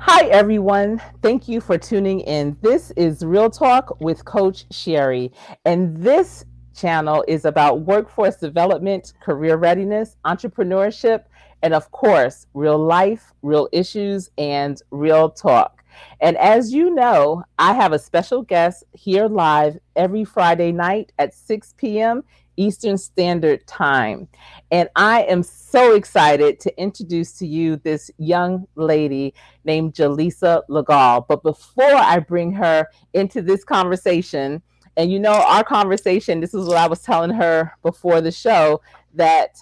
Hi, everyone. Thank you for tuning in. This is Real Talk with Coach Sherry, and this channel is about workforce development, career readiness, entrepreneurship, and of course, real life, real issues, and real talk. And as you know, I have a special guest here live every Friday night at 6 p.m. Eastern Standard Time. And I am so excited to introduce to you this young lady named Jaleesa Legal. But before I bring her into this conversation, and you know, our conversation, this is what I was telling her before the show, that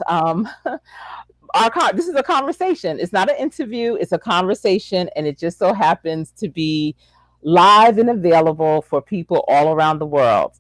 this is a conversation. It's not an interview, it's a conversation. And it just so happens to be live and available for people all around the world.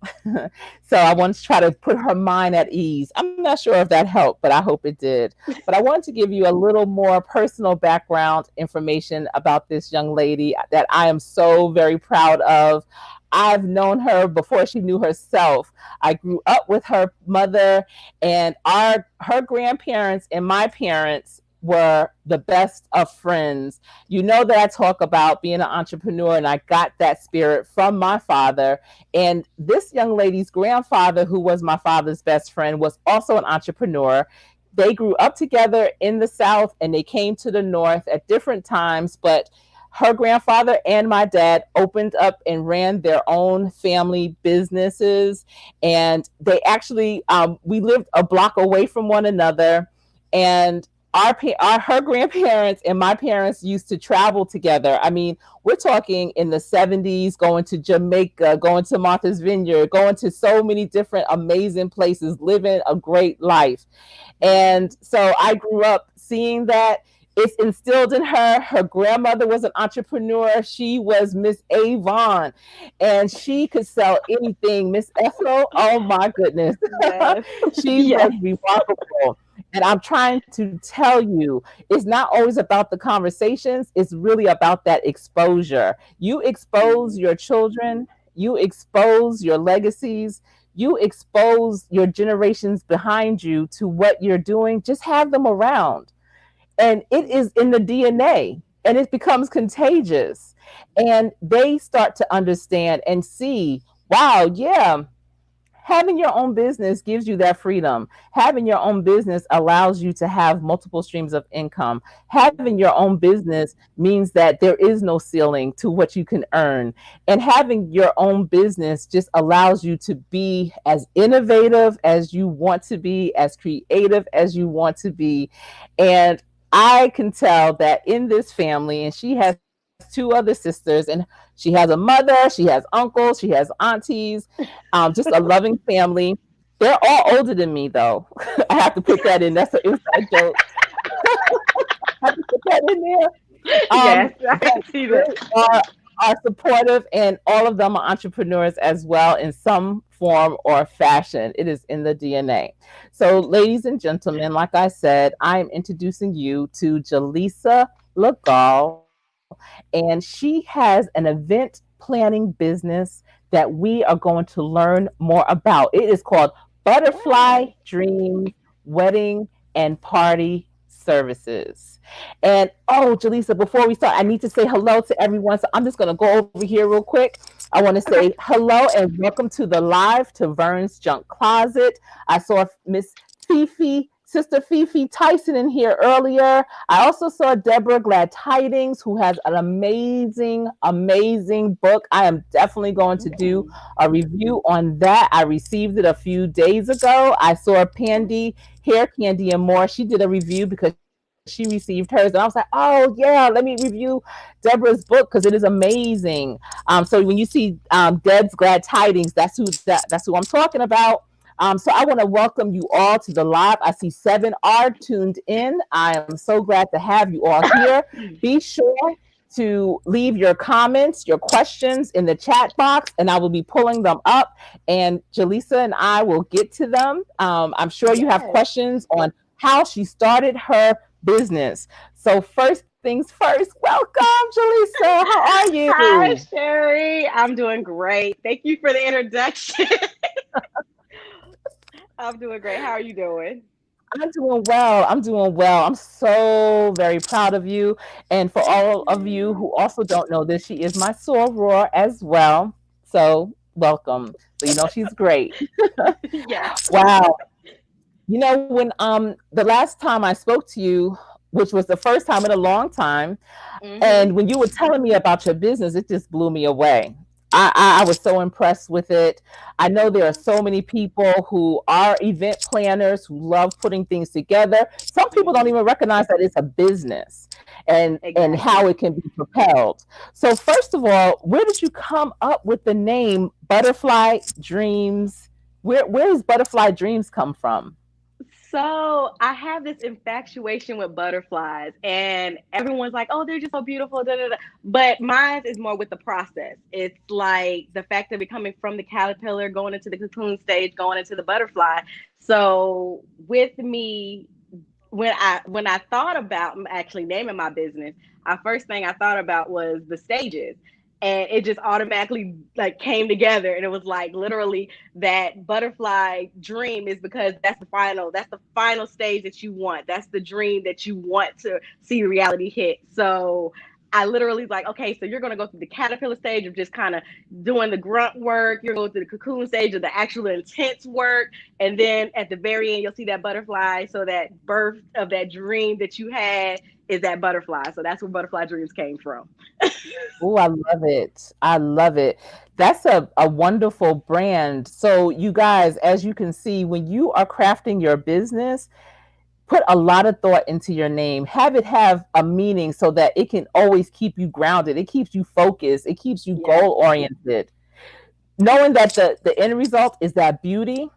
So I wanted to try to put her mind at ease. I'm not sure if that helped, but I hope it did. But I wanted to give you a little more personal background information about this young lady that I am so very proud of. I've known her before she knew herself. I grew up with her mother, and her grandparents and my parents were the best of friends. You know that I talk about being an entrepreneur, and I got that spirit from my father. And this young lady's grandfather, who was my father's best friend, was also an entrepreneur. They grew up together in the South, and they came to the North at different times, but her grandfather and my dad opened up and ran their own family businesses. And they actually, we lived a block away from one another. And her grandparents and my parents used to travel together. I mean, we're talking in the 70s, going to Jamaica, going to Martha's Vineyard, going to so many different amazing places, living a great life. And so I grew up seeing that. It's instilled in her. Her grandmother was an entrepreneur. She was Miss Avon, and she could sell anything. Miss Ethel, oh my goodness. Yes. She was Yes. remarkable. And I'm trying to tell you, it's not always about the conversations, it's really about that exposure. You expose Mhm. your children, you expose your legacies, you expose your generations behind you to what you're doing. Just have them around, and it is in the DNA, and it becomes contagious. And they start to understand and see, wow, yeah, having your own business gives you that freedom. Having your own business allows you to have multiple streams of income. Having your own business means that there is no ceiling to what you can earn. And having your own business just allows you to be as innovative as you want to be, as creative as you want to be. And I can tell that in this family, and she has two other sisters, and she has a mother, she has uncles, she has aunties, just a loving family. They're all older than me, though. I have to put that in. That's an inside joke. I have to put that in there. Yes, I But can see that. they are supportive, and all of them are entrepreneurs as well in some form or fashion. It is in the DNA. So, ladies and gentlemen, like I said, I'm introducing you to Jaleesa Legal, and she has an event planning business that we are going to learn more about. It is called Butterfly Yes. Dreams Wedding and Party Services. And oh, Jaleesa, before we start, I need to say hello to everyone. So I'm just going to go over here real quick. I want to say Okay. hello and welcome to the live to Vern's Junk Closet. I saw Miss Sister Fifi Tyson in here earlier. I also saw Deborah Glad Tidings, who has an amazing, amazing book. I am definitely going to do Mm. a review on that. I received it a few days ago. I saw Pandy, Hair Candy and More. She did a review because she received hers. And I was like, oh, yeah, let me review Deborah's book because it is amazing. So when you see Deb's Glad Tidings, that's who I'm talking about. So I want to welcome you all to the live. I see 7 are tuned in. I am so glad to have you all here. Be sure to leave your comments, your questions in the chat box, and I will be pulling them up. And Jaleesa and I will get to them. I'm sure you have Yes. questions on how she started her business. So, first things first, welcome, Jaleesa. How are Hi, you? Sherry. I'm doing great. Thank you for the introduction. I'm doing great. How are you doing? I'm doing well. I'm doing well. I'm so very proud of you. And for Thank all of you you. who also don't know this, she is my soror as well. So welcome. So you know she's great. Yes. Wow. You know, when the last time I spoke to you, which was the first time in a long time, Mhm. and when you were telling me about your business, it just blew me away. I was so impressed with it. I know there are Oh. so many people who are event planners who love putting things together. Some people don't Mhm. even recognize that it's a business and how Exactly. it can be propelled. So first of all, where did you come up with the name Butterfly Dreams? Where does Butterfly Dreams come from? So I have this infatuation with butterflies, and everyone's like, "Oh, they're just so beautiful." Da, da, da. But mine is more with the process. It's like the fact of it coming from the caterpillar, going into the cocoon stage, going into the butterfly. So with me, when I thought about actually naming my business, our first thing I thought about was the stages. And it just automatically like came together, and it was like literally that butterfly dream is because that's the final stage that you want. That's the dream that you want to see reality hit. So I literally was like, okay, so you're gonna go through the caterpillar stage of just kind of doing the grunt work. You're going through the cocoon stage of the actual intense work, and then at the very end, you'll see that butterfly. So that birth of that dream that you had is that butterfly. So that's where butterfly dreams came from. Oh, I love it. I love it. That's a wonderful brand. So, you guys, as you can see, when you are crafting your business, put a lot of thought into your name. Have it have a meaning so that it can always keep you grounded. It keeps you focused. It keeps you Yes. goal oriented. Knowing that the end result is that beauty,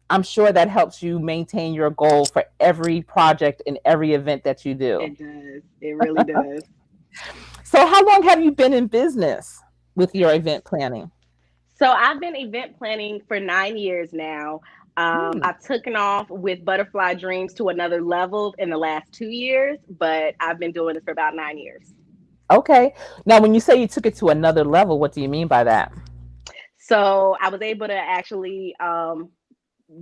I'm sure that helps you maintain your goal for every project and every event that you do. It does. It really does. So, how long have you been in business with your event planning? So I've been event planning for 9 years now. Hmm. I've taken off with Butterfly Dreams to another level in the last 2 years, but I've been doing this for about 9 years. Okay. Now, when you say you took it to another level, what do you mean by that? So I was able to actually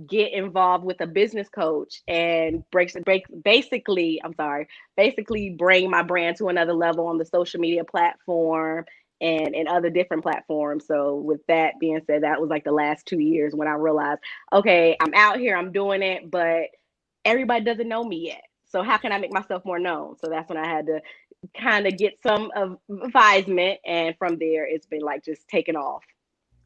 get involved with a business coach and basically, I'm sorry, basically bring my brand to another level on the social media platform and other different platforms. So with that being said, that was like the last 2 years when I realized, okay, I'm out here, I'm doing it, but everybody doesn't know me yet. So how can I make myself more known? So that's when I had to kind of get some advisement, and from there it's been like just taking off.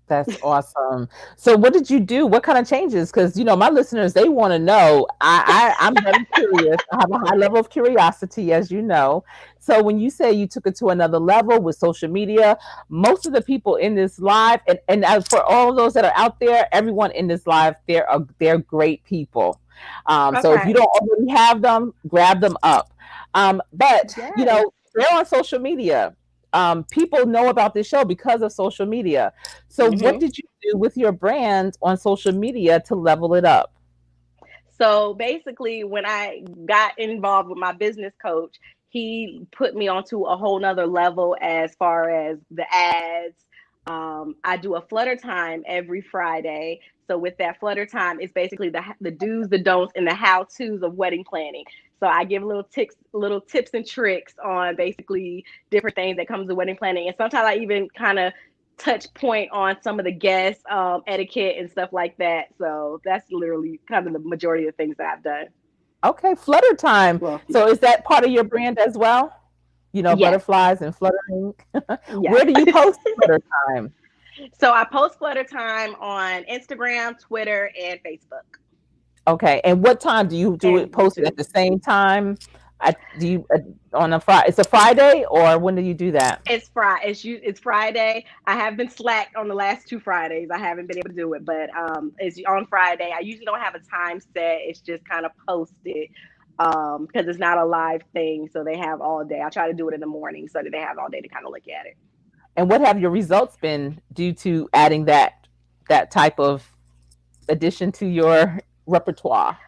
That's awesome. So, what did you do? What kind of changes? Because my listeners, they want to know. I'm very curious. I have a high level of curiosity, as you know. So, when you say you took it to another level with social media, most of the people in this live, and as for all of those that are out there, everyone in this live, they're great people. So, if you Okay. don't already have them, grab them up. But Yes. they're on social media. People know about this show because of social media. So, what Hmm. did you do with your brand on social media to level it up? So basically, when I got involved with my business coach, he put me onto a whole nother level as far as the ads. I do a flutter time every Friday. So with that flutter time, it's basically the do's, the don'ts, and the how tos of wedding planning. So I give little tips and tricks on basically different things that comes to wedding planning, and sometimes I even kind of touch point on some of the guest etiquette and stuff like that. So that's literally kind of the majority of the things that I've done. Okay, Flutter Time. Well, So, is that part of your brand as well? yes, Butterflies and fluttering. yes. Where do you post Flutter Time? So I post Flutter Time on Instagram, Twitter, and Facebook, Okay, and what time do you do and it? Post it YouTube. at the same time? Do you on a Friday? It's a Friday, or when do you do that? It's Friday. I have been slacked on the last 2 Fridays. I haven't been able to do it, but it's on Friday. I usually don't have a time set. It's just kind of posted because it's not a live thing, so they have all day. I try to do it in the morning so that they have all day to kind of look at it. And what have your results been due to adding that type of addition to your repertoire?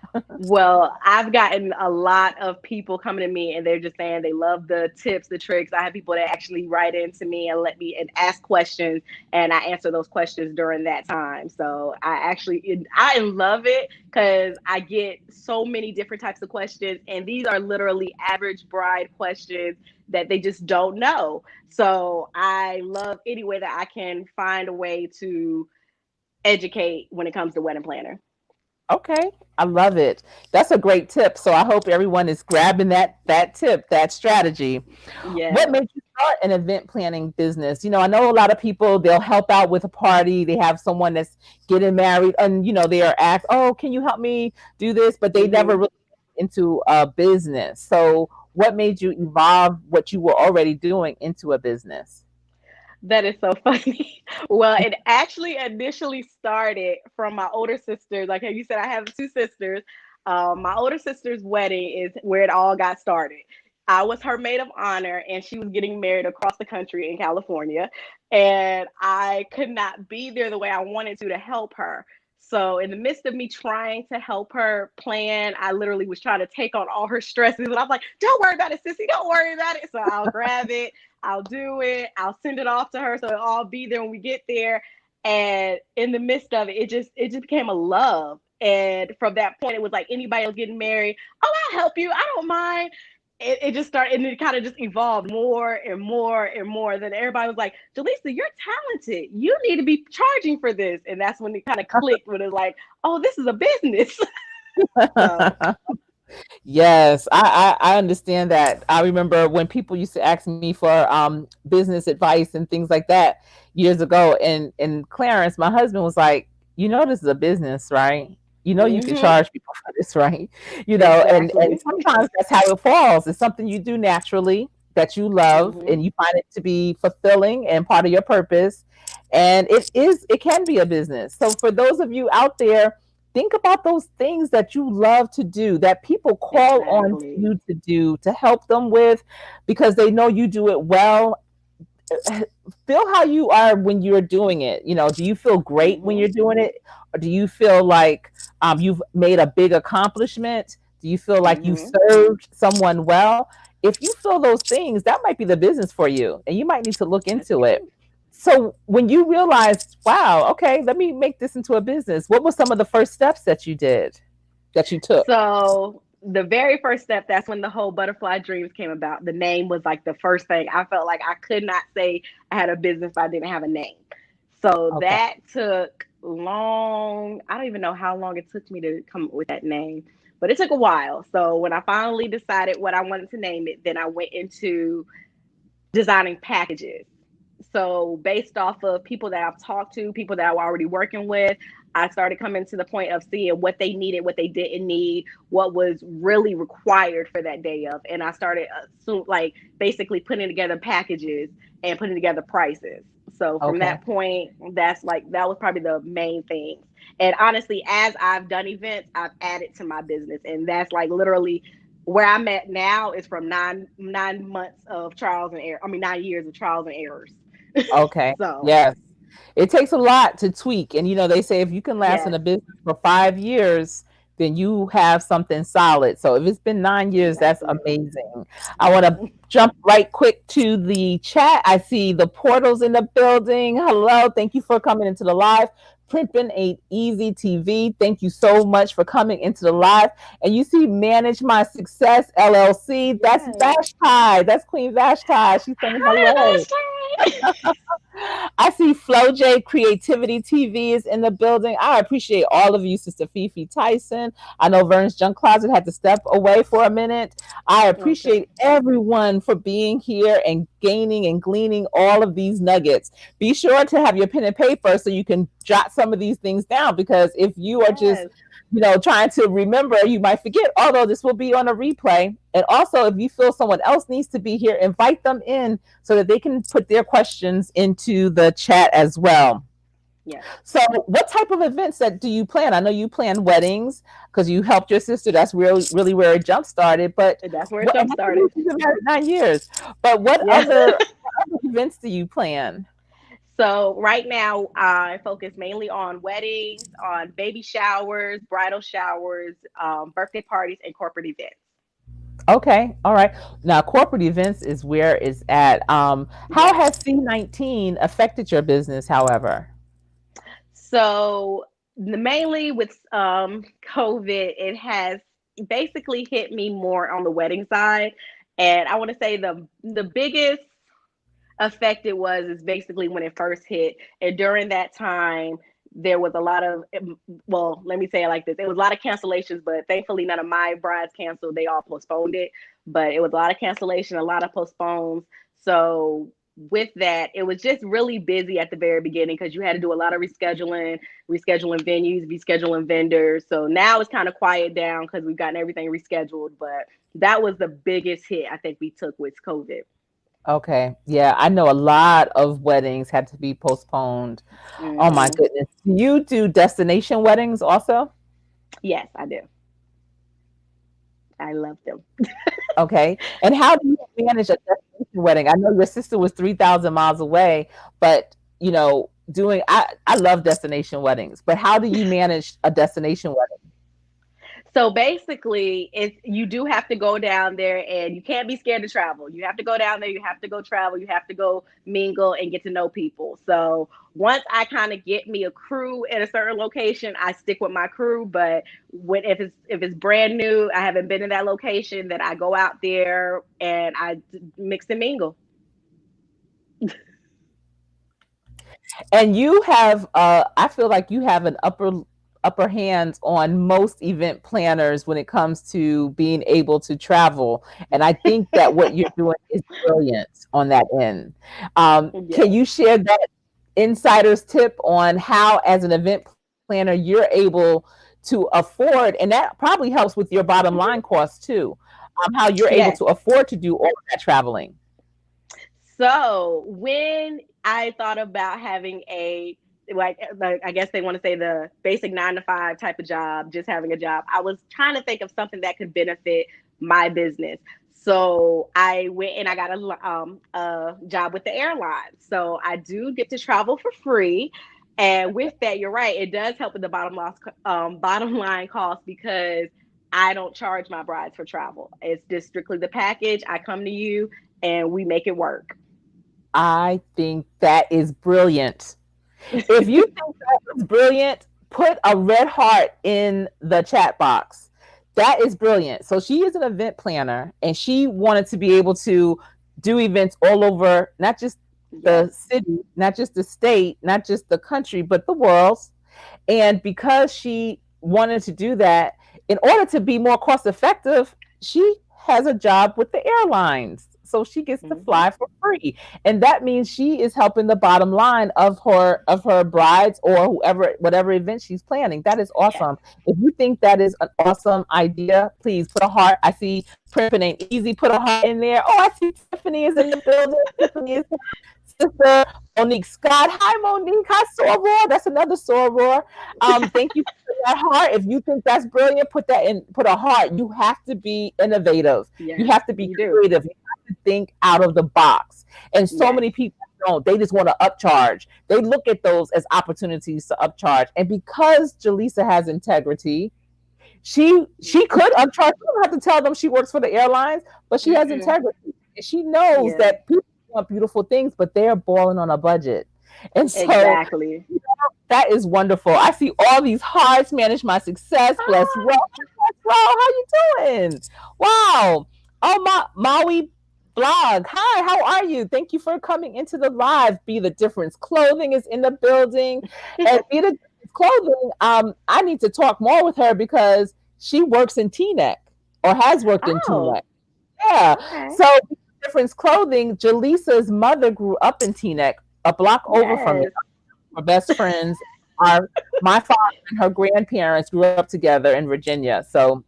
Well, I've gotten a lot of people coming to me and they're just saying they love the tips, the tricks. I have people that actually write into me and let me and ask questions, and I answer those questions during that time. So I love it because I get so many different types of questions, and these are literally average bride questions that they just don't know. So I love any way that I can find a way to educate when it comes to wedding planner. Okay, I love it. That's a great tip. So I hope everyone is grabbing that tip, that strategy. What Yes. made you start an event planning business? I know a lot of people, they'll help out with a party. They have someone that's getting married and they are asked, "Oh, can you help me do this?" But they never Hmm. really get into a business. So what made you evolve what you were already doing into a business? That is so funny. Well, it actually initially started from my older sister. Like you said, I have two sisters. My older sister's wedding is where it all got started. I was her maid of honor, and she was getting married across the country in California. And I could not be there the way I wanted to help her. So, in the midst of me trying to help her plan, I literally was trying to take on all her stresses. And I'm like, don't worry about it, sissy. Don't worry about it. So, I'll grab it, I'll do it. I'll send it off to her, so it'll all be there when we get there. And in the midst of it, it just became a love. And from that point, it was like anybody else getting married. Oh, I'll help you. I don't mind. It just started, and it kind of just evolved more and more and more. Then everybody was like, Jaleesa, you're talented. You need to be charging for this. And that's when it kind of clicked when it was like, oh, this is a business. So, Yes, I understand that. I remember when people used to ask me for business advice and things like that years ago, and Clarence, my husband, was like, this is a business, right? You can mm-hmm, charge people for this, right? And exactly. sometimes that's how it falls. It's something you do naturally that you love Mm-hmm, and you find it to be fulfilling and part of your purpose. And it can be a business. So for those of you out there, think about those things that you love to do that people call on exactly. you to do to help them with because they know you do it well. Feel how you are when you're doing it. Do you feel great when Mm-hmm, you're doing it? Or do you feel like you've made a big accomplishment? Do you feel like you mm-hmm. served someone well? If you feel those things, that might be the business for you, and you might need to look That's into it. true. So when you realized, wow, okay, let me make this into a business, what were some of the first steps that you did, that you took? So the very first step, that's when the whole butterfly dreams came about. The name was like the first thing. I felt like I could not say I had a business if I didn't have a name. So Okay. that took long. I don't even know how long it took me to come up with that name, but it took a while. So when I finally decided what I wanted to name it, then I went into designing packages. So based off of people that I've talked to, people that I'm already working with, I started coming to the point of seeing what they needed, what they didn't need, what was really required for that day of, and I started like basically putting together packages and putting together prices. So from Okay. that point, that's like that was probably the main things. And honestly, as I've done events, I've added to my business, and that's like literally where I'm at now is from 9 months of trials and error. I mean, 9 years of trials and errors. Okay. So Yes. It takes a lot to tweak. And they say if you can last in yes, a business for 5 years, then you have something solid. So if it's been 9 years, that's exactly. amazing. I want to jump right quick to the chat. I see the portals in the building. Hello. Thank you for coming into the live. Primpin Ain't Easy TV. Thank you so much for coming into the live. And you see Manage My Success LLC. That's Yes. Vashti. That's Queen Vashti. She's saying Hi, hello. Ashley. I see Flo J Creativity TV is in the building. I appreciate all of you, Sister Fifi Tyson. I know Vern's Junk Closet had to step away for a minute. I Okay. appreciate everyone for being here and gaining and gleaning all of these nuggets. Be sure to have your pen and paper so you can jot some of these things down because if you are just Yes. trying to remember, you might forget, although this will be on a replay. And also, if you feel someone else needs to be here, invite them in so that they can put their questions into the chat as well. Yes. So, what type of events that do you plan? I know you plan weddings because you helped your sister. That's really where it jump started. But That's where it what? jump And I started. believe you've been married 9 years. But what Yeah. other events do you plan? So right now, I focus mainly on weddings, on baby showers, bridal showers, birthday parties, and corporate events. Okay, all right. Now, corporate events is where it's at. How Yes. has C-19 affected your business, however? So mainly with COVID, it has basically hit me more on the wedding side, and I want to say the biggest effect it was is basically when it first hit, and during that time there was a lot of, well, let me say it like this, it was a lot of cancellations, but thankfully none of my brides canceled, they all postponed it, but it was a lot of cancellation, a lot of postpones. So with that, it was just really busy at the very beginning because you had to do a lot of rescheduling venues, rescheduling vendors. So now it's kind of quiet down because we've gotten everything rescheduled, but that was the biggest hit I think we took with COVID. Okay, yeah, I know a lot of weddings had to be postponed. Oh my Hmm. goodness. Do you do destination weddings also? Yes, I do. I love them. Okay. And how do you manage a destination wedding? I know your sister was 3,000 miles away, but doing I love destination weddings, but how do you manage a destination wedding? So basically, it's you do have to go down there, and you can't be scared to travel. You have to go down there. You have to go travel. You have to go mingle and get to know people. So once I kind of get me a crew at a certain location, I stick with my crew. But when if it's brand new, I haven't been in that location, then I go out there and I mix and mingle. And you have I feel like you have an upper hand on most event planners when it comes to being able to travel. And I think that what you're doing is brilliant on that end. Can Yes. you share that insider's tip on how, as an event planner, you're able to afford, and that probably helps with your bottom line Mhm. costs too, how you're able Yes. to afford to do all of that traveling? So when I thought about having a, like I guess they want to say the basic 9 to 5 type of job, just having a job, I was trying to think of something that could benefit my business. So I went and I got a job with the airline. So I do get to travel for free. And with that, you're right, it does help with the bottom line cost because I don't charge my brides for travel. It's just strictly the package. I come to you and we make it work. I think that is brilliant. If you think that is brilliant, put a red heart in the chat box. That is brilliant. So she is an event planner and she wanted to be able to do events all over, not just the Yes. city, not just the state, not just the country, but the world. And because she wanted to do that, in order to be more cost effective, she has a job with the airlines. So she gets to Hmm. fly for free. And that means she is helping the bottom line of her brides or whoever whatever event she's planning. That is Yes. awesome. If you think that is an awesome idea, please put a heart. I see Primping Ain't Easy, put a heart in there. Oh, I see Tiffany is in the building. Tiffany is sister Monique Scott. Hi, Monique. Hi, Soror. That's another Soror. Thank you for that heart. If you think that's brilliant, put that in. Put a heart. You have to be innovative. You Yes. have to be You do. creative. You have to think out of the box. And so Yes. many people don't. They just want to upcharge. They look at those as opportunities to upcharge. And because Jaleesa has integrity, she could upcharge. You don't have to tell them she works for the airlines, but she has Mm-mm. integrity. And she knows Yeah. that people want beautiful things, but they're balling on a budget. And so Exactly. that is wonderful. I see all these hearts. Manage my success. Bless Ro. Ah, Bless Ro. How you doing? Wow. Oh, Maui blog. Hi, how are you? Thank you for coming into the live. Be the Difference Clothing is in the building. And Be the Difference Clothing, I need to talk more with her because she works in Teaneck or has worked in oh, Teaneck. Yeah. okay. So Difference Clothing, Jaleesa's mother grew up in Teaneck, a block over from me. Yes. Our best friends. Our My father and her grandparents grew up together in Virginia. So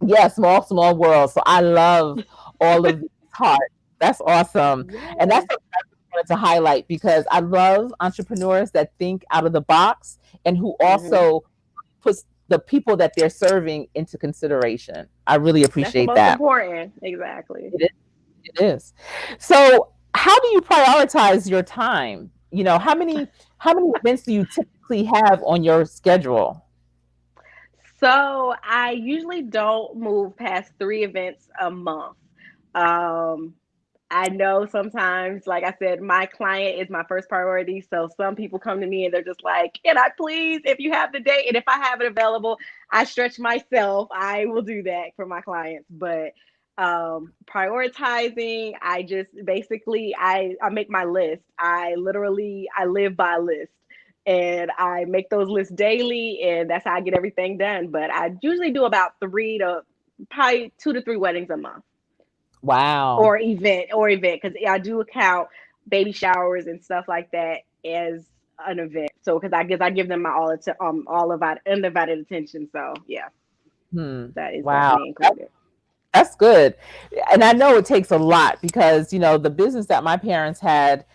yeah, small world. So I love all of these hearts. That's awesome. And that's Yes. something I wanted to highlight because I love entrepreneurs that think out of the box and who Hmm. also puts the people that they're serving into consideration. I really That's the appreciate most that. important. Exactly. It is. It is. So how do you prioritize your time? how many events do you typically have on your schedule? So I usually don't move past 3 events a month. Um, I know sometimes, like I said, my client is my first priority. So some people come to me and they're just like, "Can I please, if you have the date, and if I have it available, I stretch myself. I will do that for my clients." But prioritizing, I just basically I make my list. I live by a list. And I make those lists daily, and that's how I get everything done. But I usually do about three to probably 2 to 3 weddings a month Wow. or event because I do count baby showers and stuff like that as an event. So because I guess I give them my all of our undivided attention. So yeah, Hmm. that is Wow. definitely included. That's good. And I know it takes a lot because, the business that my parents had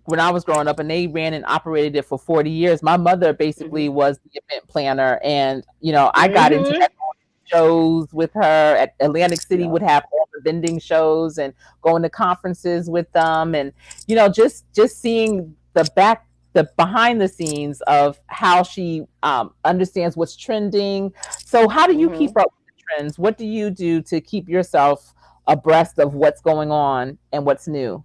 when I was growing up and they ran and operated it for 40 years, my mother basically Mhm. was the event planner. And, I got into Mhm. that shows with her at Atlantic City, Yep. would have all the vending shows and going to conferences with them. And, just seeing the behind the scenes of how she understands what's trending. So how do you keep Mhm. up with the trends? What do you do to keep yourself abreast of what's going on and what's new?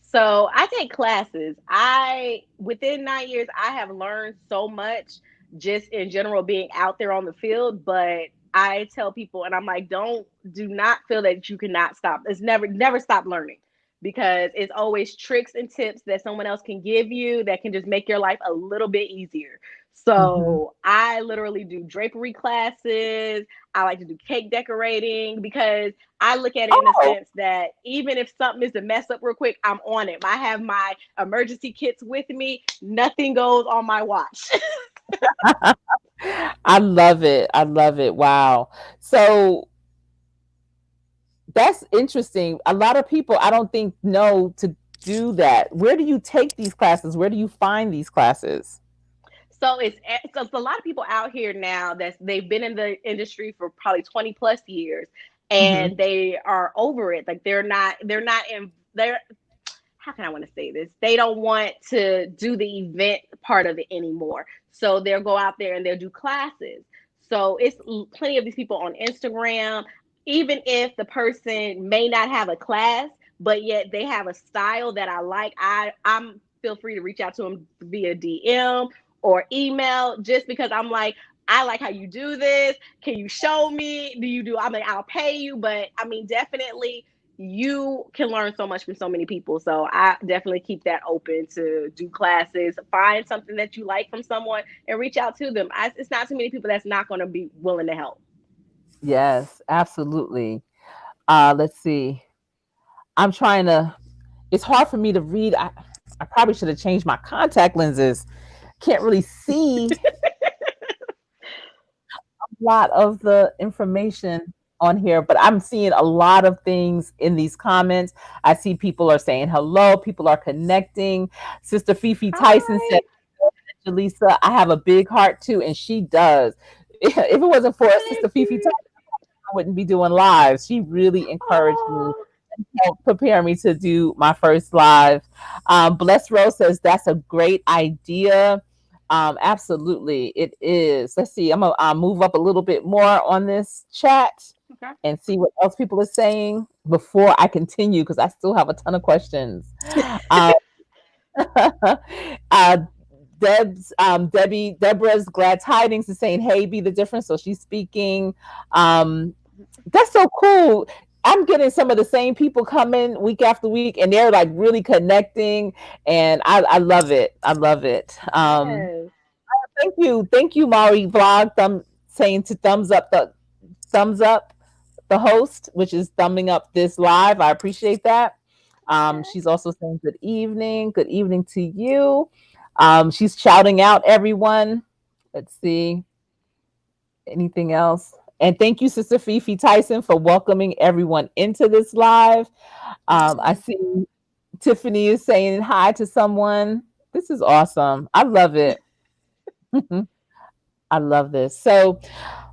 So I take classes. I within 9 years, I have learned so much just in general being out there on the field. But I tell people, and I'm like, do not feel that you cannot stop. It's never stop learning because it's always tricks and tips that someone else can give you that can just make your life a little bit easier. Mm-hmm. So I literally do drapery classes. I like to do cake decorating because I look at it in a Oh, sense that even if something is to mess up real quick, I'm on it. I have my emergency kits with me. Nothing goes on my watch. I love it. I love it. Wow. So that's interesting. A lot of people I don't think know to do that. Where do you take these classes? Where do you find these classes? So it's a lot of people out here now that they've been in the industry for probably 20 plus years Hmm. and they are over it. Like they're not in they're how can I want to say this? They don't want to do the event part of it anymore. So they'll go out there and they'll do classes. So it's plenty of these people on Instagram, even if the person may not have a class, but yet they have a style that I like. I'm feel free to reach out to them via DM or email just because I'm like, I like how you do this. Can you show me? Do you do? I mean, I'll pay you, but I mean, definitely you can learn so much from so many people. So I definitely keep that open to do classes, find something that you like from someone and reach out to them. It's not too many people that's not going to be willing to help. Yes, absolutely. Let's see. I'm trying to. It's hard for me to read. I probably should have changed my contact lenses. Can't really see a lot of the information on here, but I'm seeing a lot of things in these comments. I see people are saying hello, people are connecting. Sister Fifi Tyson said, Hi. Jaleesa, I have a big heart too, and she does. If it wasn't for Sister Thank Fifi you. Tyson, I wouldn't be doing lives. She really encouraged me, Oh, helped prepare me to do my first live. Bless Rose says that's a great idea. Absolutely, it is. Let's see. I'm gonna move up a little bit more on this chat okay. and see what else people are saying before I continue because I still have a ton of questions. Um, uh, Deborah's glad tidings is saying, "Hey, be the difference." So she's speaking. Um, that's so cool. I'm getting some of the same people coming week after week, and they're like really connecting, and I love it. I love it. Yes. Thank you, Mari Vlog. Saying to thumbs up the host, which is thumbing up this live. I appreciate that. Okay. She's also saying good evening. Good evening to you. She's shouting out everyone. Let's see anything else. And thank you, Sister Fifi Tyson, for welcoming everyone into this live. I Yes. see Tiffany is saying hi to someone. This is awesome. I love it. I love this. So,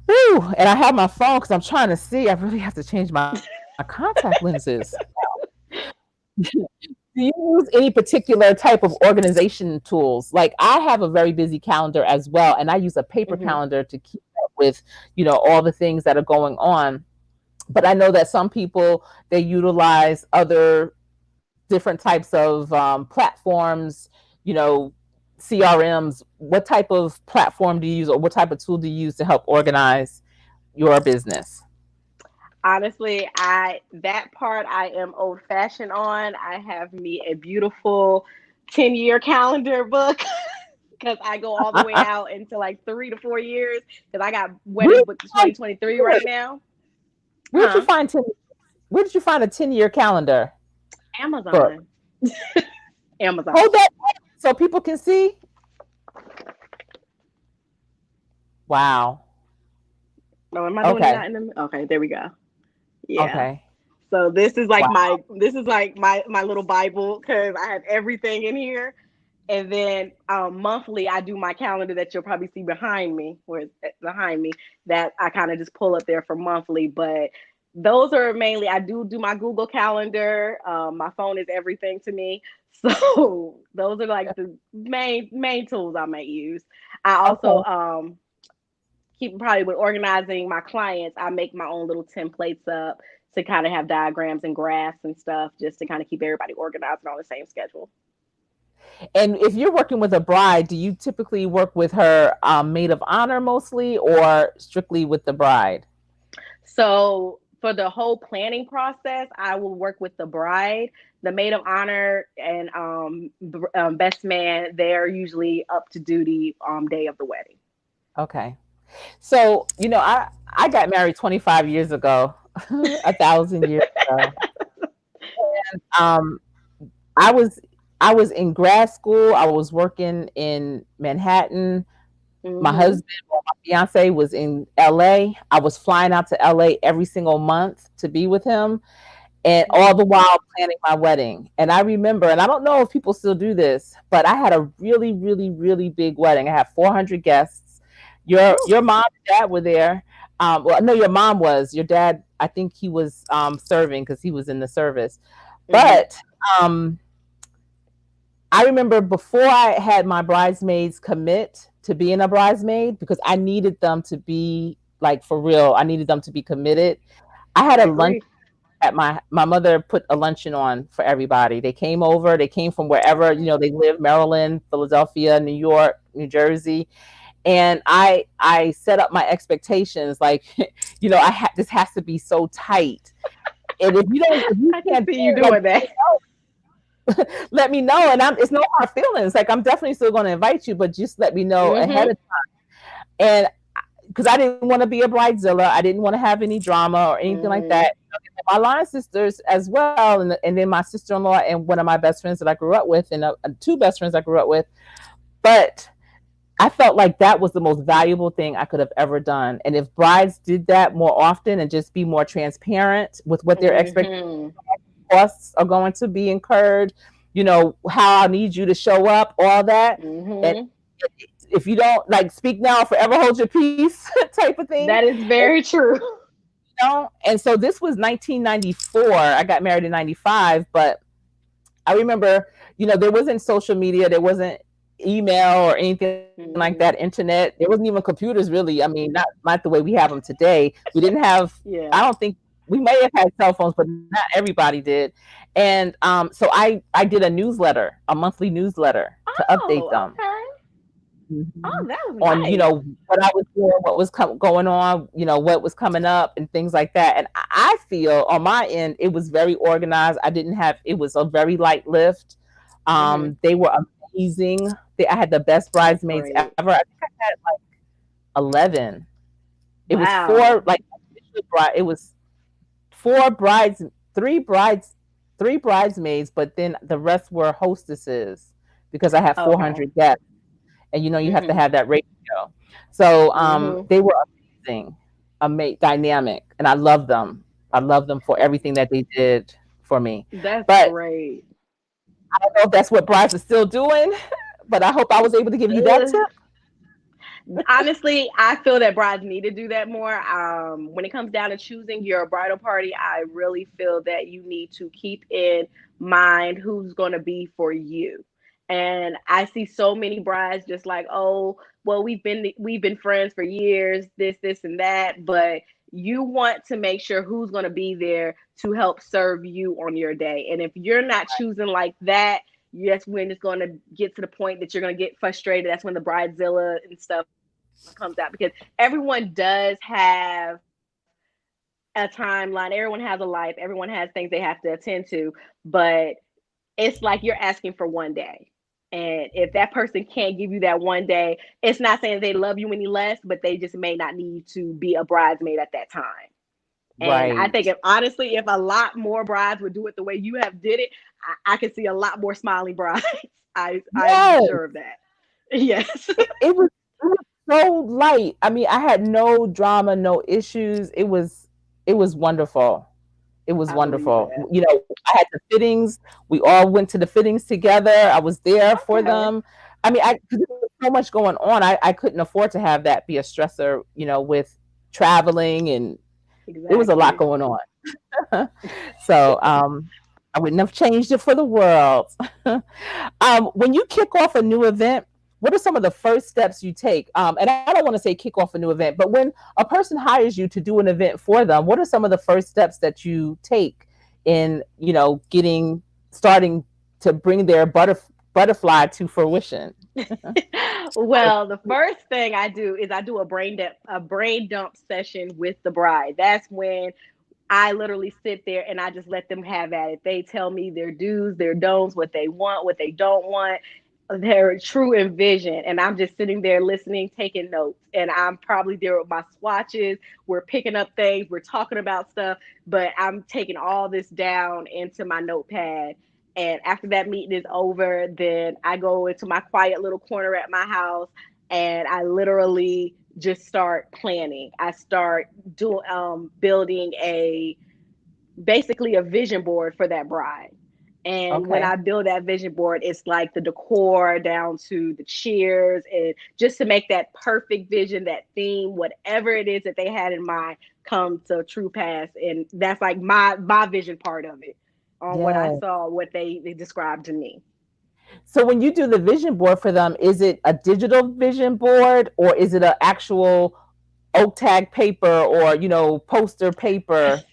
whew, and I have my phone because I'm trying to see. I really have to change my contact lenses. Do you use any particular type of organization tools? Like I have a very busy calendar as well, and I use a paper Hmm. calendar to keep up with, all the things that are going on. But I know that some people they utilize other different types of platforms, you know, CRMs. What type of platform do you use, or what type of tool do you use to help organize your business? Honestly, I that part I am old fashioned on. I have me a beautiful 10-year calendar book because I go all the way out into like 3 to 4 years because I got Where weddings did booked to you find 2023 right now. where did you Huh? find 10 where did you find a 10-year calendar book? Amazon. Amazon. Hold that so people can see. Wow. Oh, am I doing it Okay. not in the? Okay, there we go. Yeah. Okay. So this is like Wow. my little Bible because I have everything in here. And then monthly, I do my calendar that you'll probably see behind me, where it's behind me, that I kind of just pull up there for monthly. But those are mainly, I do my Google Calendar. My phone is everything to me. So those are like the main tools I might use. I also Okay. keep probably with organizing my clients. I make my own little templates up to kind of have diagrams and graphs and stuff just to kind of keep everybody organized and on the same schedule. And if you're working with a bride, do you typically work with her maid of honor mostly, or strictly with the bride? So for the whole planning process, I will work with the bride, the maid of honor, and best man. They're usually up to duty day of the wedding. Okay. So, I got married 25 years ago, a thousand years ago. Um, I was I was in grad school. I was working in Manhattan. My Hmm. husband or my fiance was in LA. I was flying out to LA every single month to be with him, and all the while planning my wedding. And I remember, and I don't know if people still do this, but I had a really, really, really big wedding. I had 400 guests. Your mom and dad were there. Well, no, your mom was. Your dad, I think he was serving because he was in the service. Hmm. But um, I remember before I had my bridesmaids commit to being a bridesmaid because I needed them to be like for real. I needed them to be committed. I had I a lunch agree. at my mother put a luncheon on for everybody. They came over. They came from wherever they live: Maryland, Philadelphia, New York, New Jersey. And I set up my expectations like, this has to be so tight. And if you I can can't see do you it, let doing that. let me know. And it's no hard feelings. Like I'm definitely still going to invite you, but just let me know ahead Hmm. of time. And because I didn't want to be a bridezilla, I didn't want to have any drama or anything like Hmm. that. My line sisters as well, and then my sister-in-law and one of my best friends that I grew up with, and two best friends I grew up with. But I felt like that was the most valuable thing I could have ever done. And if brides did that more often and just be more transparent with what their expectations Hmm. costs are going to be incurred, how I need you to show up, all that. And Hmm. if you don't like speak now, forever hold your peace type of thing. That is And, very true. and so this was 1994. I got married in 95, but I remember, there wasn't social media, there wasn't email or anything like that, Hmm. internet. There wasn't even computers really. I mean, not the way we have them today. We didn't have. I Yeah. don't think we may have had cell phones, but not everybody did. And so I did a newsletter, a monthly newsletter to update Oh, them. okay. Oh, Mhm. that was On nice. what I was doing, what was going on, what was coming up, and things like that. And I feel on my end, it was very organized. I didn't have it was a very light lift. Hmm. They were amazing. I had the best That's bridesmaids great. ever. I think I had like 11. It was Wow. four like it was four brides, three brides, three bridesmaids, but then the rest were hostesses because I had Okay. 400 guests, and you have to Hmm. have that ratio. So Hmm. they were amazing, dynamic, and I love them. I love them for everything that they did for me. That's But great. I don't know if that's what brides are still doing, but I hope I was able to give you that Ugh. tip. Honestly, I feel that brides need to do that more. When it comes down to choosing your bridal party, I really feel that you need to keep in mind who's going to be for you. And I see so many brides just like, oh, well, we've been friends for years, this, and that, but you want to make sure who's going to be there to help serve you on your day. And if you're not choosing like that, that's when it's going to get to the point that you're going to get frustrated. That's when the bridezilla and stuff comes out, because everyone does have a timeline. Everyone has a life. Everyone has things they have to attend to, but it's like you're asking for one day. And if that person can't give you that one day, it's not saying they love you any less, but they just may not need to be a bridesmaid at that time. And I think Right. if honestly, if a lot more brides would do it the way you have did it, I could see a lot more smiling brides. I'm Yes. sure of that. Yes. It was so light. I mean, I had no drama, no issues. It was wonderful. It was I believe wonderful. that. I had the fittings. We all went to the fittings together. I was there for Okay. them. I mean, 'cause there was so much going on. I couldn't afford to have that be a stressor, with traveling, and it was a lot Exactly. going on. So I wouldn't have changed it for the world. When you kick off a new event, what are some of the first steps you take? And I don't want to say kick off a new event, but when a person hires you to do an event for them, what are some of the first steps that you take in, getting starting to bring their butterfly to fruition? Well, the first thing I do is I do a brain dump session with the bride. That's when I literally sit there and I just let them have at it. They tell me their do's, their don'ts, what they want, what they don't want, their true envision. And I'm just sitting there listening, taking notes. And I'm probably there with my swatches. We're picking up things, we're talking about stuff, but I'm taking all this down into my notepad. And after that meeting is over, then I go into my quiet little corner at my house and I literally just start planning. I start doing building a basically a vision board for that bride. And when Okay. I build that vision board, it's like the decor down to the cheers and just to make that perfect vision, that theme, whatever it is that they had in mind come to true pass. And that's like my vision part of it on what I Yeah. saw, what they described to me. So when you do the vision board for them, is it a digital vision board or is it an actual oak tag paper or poster paper?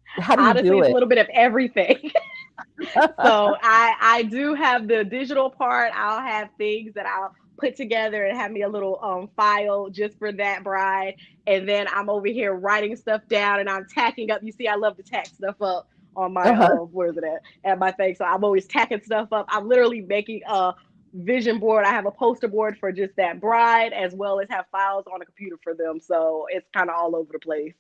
How do you Honestly, do it's a it? little bit of everything. So I do have the digital part. I'll have things that I'll put together and have me a little file just for that bride. And then I'm over here writing stuff down and I'm tacking up. You see, I love to tack stuff up on my Uh-huh. where is it at my thing. So I'm always tacking stuff up. I'm literally making a vision board. I have a poster board for just that bride as well as have files on a computer for them. So it's kind of all over the place.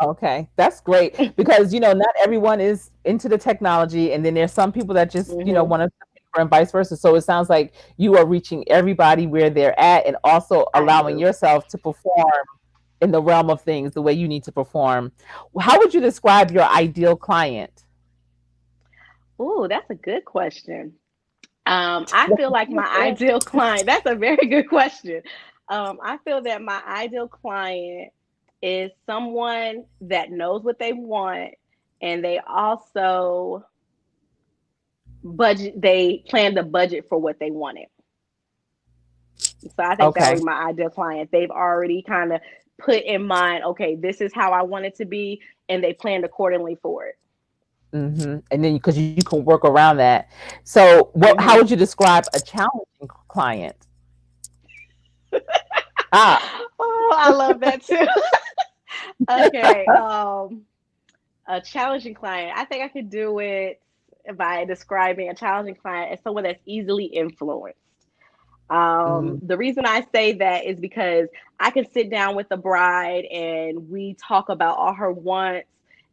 Okay, that's great because not everyone is into the technology, and then there's some people that just Hmm. want to and vice versa. So it sounds like you are reaching everybody where they're at, and also I allowing do. yourself to perform in the realm of things the way you need to perform. How would you describe your ideal client? Oh, that's a good question. I feel like my ideal client, that's a very good question. I feel that my ideal client is someone that knows what they want and they also they plan the budget for what they wanted. So I think that would Okay. be my ideal client. They've already kind of put in mind, okay, this is how I want it to be, and they planned accordingly for it. And then because you can work around that. So, how Hmm. would you describe a challenging client? Ah, Oh, I love that too. Okay. A challenging client. I think I could do it by describing a challenging client as someone that's easily influenced. mm, The reason I say that is because I can sit down with the bride and we talk about all her wants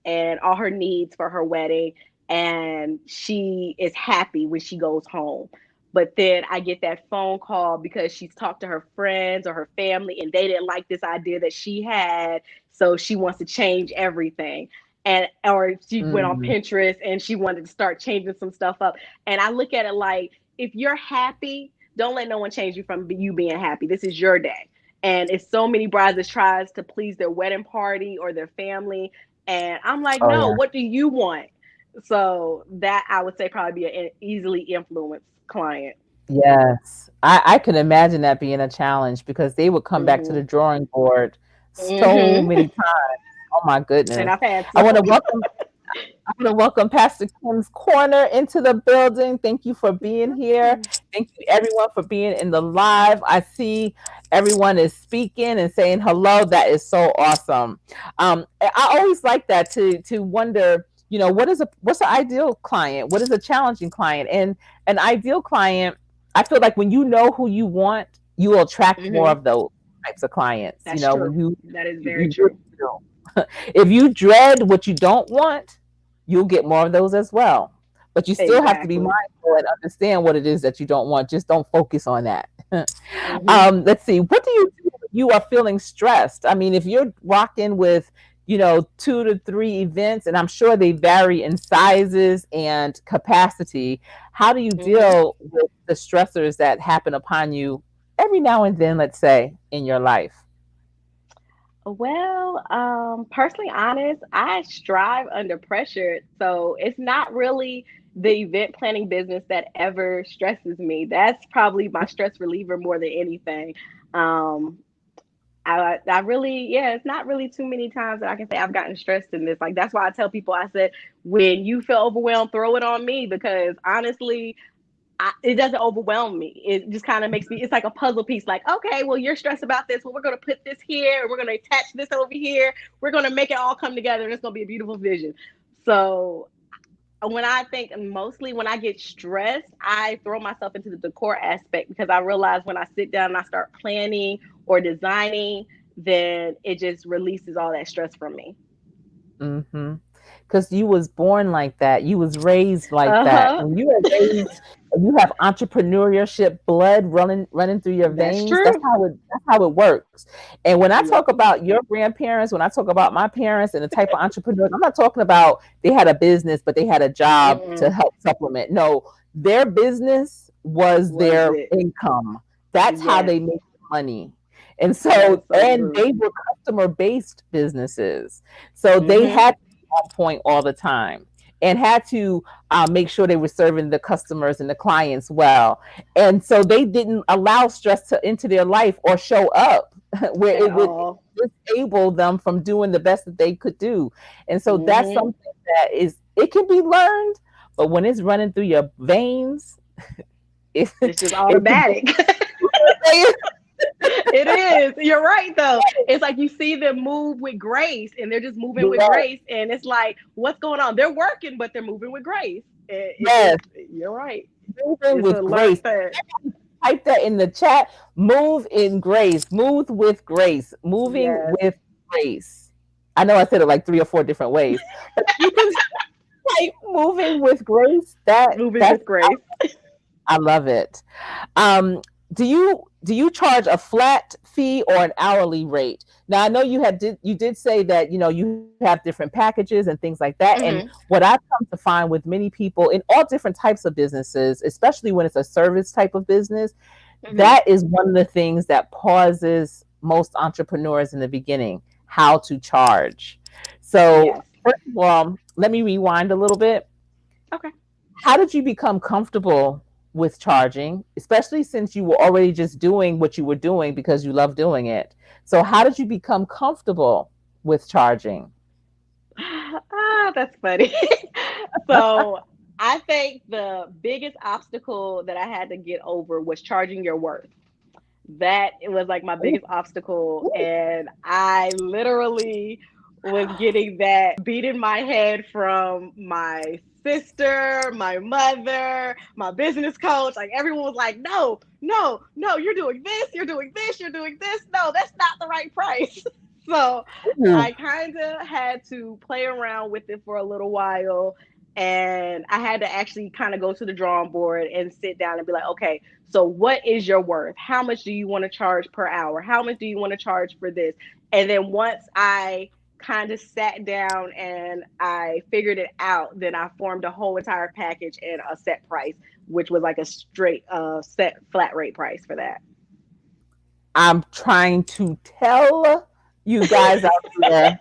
and all her needs for her wedding, and she is happy when she goes home. But then I get that phone call because she's talked to her friends or her family and they didn't like this idea that she had. So she wants to change everything. And or she went on mm, Pinterest and she wanted to start changing some stuff up. And I look at it like if you're happy, Don't let no one change you from you being happy. This is your day. And it's so many brides that tries to please their wedding party or their family. And I'm like, Oh no, yeah. what do you want? So that I would say probably be an easily influenced client. Yes. I can imagine that being a challenge because they would come back to Hmm. the drawing board so Hmm. many times. Oh my And goodness. I've had I some. want to welcome I want to welcome Pastor Kim's Corner into the building. Thank you for being here. Thank you, everyone, for being in the live. I see everyone is speaking and saying hello. That is so awesome. I always like that to wonder, what's an ideal client? What is a challenging client? And an ideal client, I feel like when you know who you want, you will attract more Hmm. of those types of clients. That's true. When you That is you, very you really true. do. If you dread what you don't want, you'll get more of those as well. But you still have to be Exactly. mindful and understand what it is that you don't want. Just don't focus on that. Hmm. Let's see. What do you do when you are feeling stressed? I mean, if you're rocking with, 2 to 3 events, and I'm sure they vary in sizes and capacity, how do you Hmm. deal with the stressors that happen upon you every now and then, let's say, in your life? Well, personally honest, I strive under pressure. So it's not really the event planning business that ever stresses me. That's probably my stress reliever more than anything. Um, I really, yeah, it's not really too many times that I can say I've gotten stressed in this. Like, that's why I tell people, I said, when you feel overwhelmed, throw it on me because honestly, it doesn't overwhelm me. It just kind of makes me, it's like a puzzle piece. Like, okay, well, you're stressed about this. Well, we're going to put this here. We're going to attach this over here. We're going to make it all come together and it's going to be a beautiful vision. So when I think mostly when I get stressed, I throw myself into the decor aspect because I realize when I sit down and I start planning or designing, then it just releases all that stress from me. Mm-hmm. Because you was born like that. You was raised like Uh that. huh. When you are raised, you have entrepreneurship blood running through your That's veins. That's true. how it works. And when I talk Yep. about your grandparents, when I talk about my parents and the type of entrepreneurs, I'm not talking about they had a business, but they had a job to Mm-mm. help supplement. No, their business was Was their it? income. That's how Yes. they make money. And That is so, so and true. they were customer based businesses. So they Mm-hmm. had on point all the time and had to make sure they were serving the customers and the clients well. And so they didn't allow stress to into their life or show up where At it would all. disable them from doing the best that they could do. And so that's Mm-hmm. something that is it can be learned, but when it's running through your veins, It's just it can be automatic. It is. You're right, though. It's like you see them move with grace, and they're just moving with yes, grace, and it's like, what's going on? They're working, but they're moving with grace. It yes, just, you're right. moving It's a with learned grace. thing. Type that in the chat. Move in grace. Move with grace. Moving Yes, with grace. I know I said it like 3 or 4 different ways, but you can type moving with grace. moving That's with grace. I love it. Um, do you charge a flat fee or an hourly rate? Now I know you did say that you have different packages and things like that. And Hmm. what I've come to find with many people in all different types of businesses, especially when it's a service type of business, Hmm. that is one of the things that pauses most entrepreneurs in the beginning, how to charge. So Yes. first of all, let me rewind a little bit. Okay. How did you become comfortable with charging, especially since you were already just doing what you were doing because you love doing it? So how did you become comfortable with charging? That's funny. So I think the biggest obstacle that I had to get over was charging your worth. That it was like my Ooh, biggest obstacle, ooh. and I literally was getting that beat in my head from my sister, my mother, my business coach. Like, everyone was like, no, no, no, you're doing this, you're doing this, you're doing this. No, that's not the right price. So I kind of had to play around with it for a little while, and I had to actually kind of go to the drawing board and sit down and be like, okay, so what is your worth? How much do you want to charge per hour? How much do you want to charge for this? And then once I kind of sat down and I figured it out, then I formed a whole entire package and a set price, which was like a straight set flat rate price for that. I'm trying to tell you guys out there,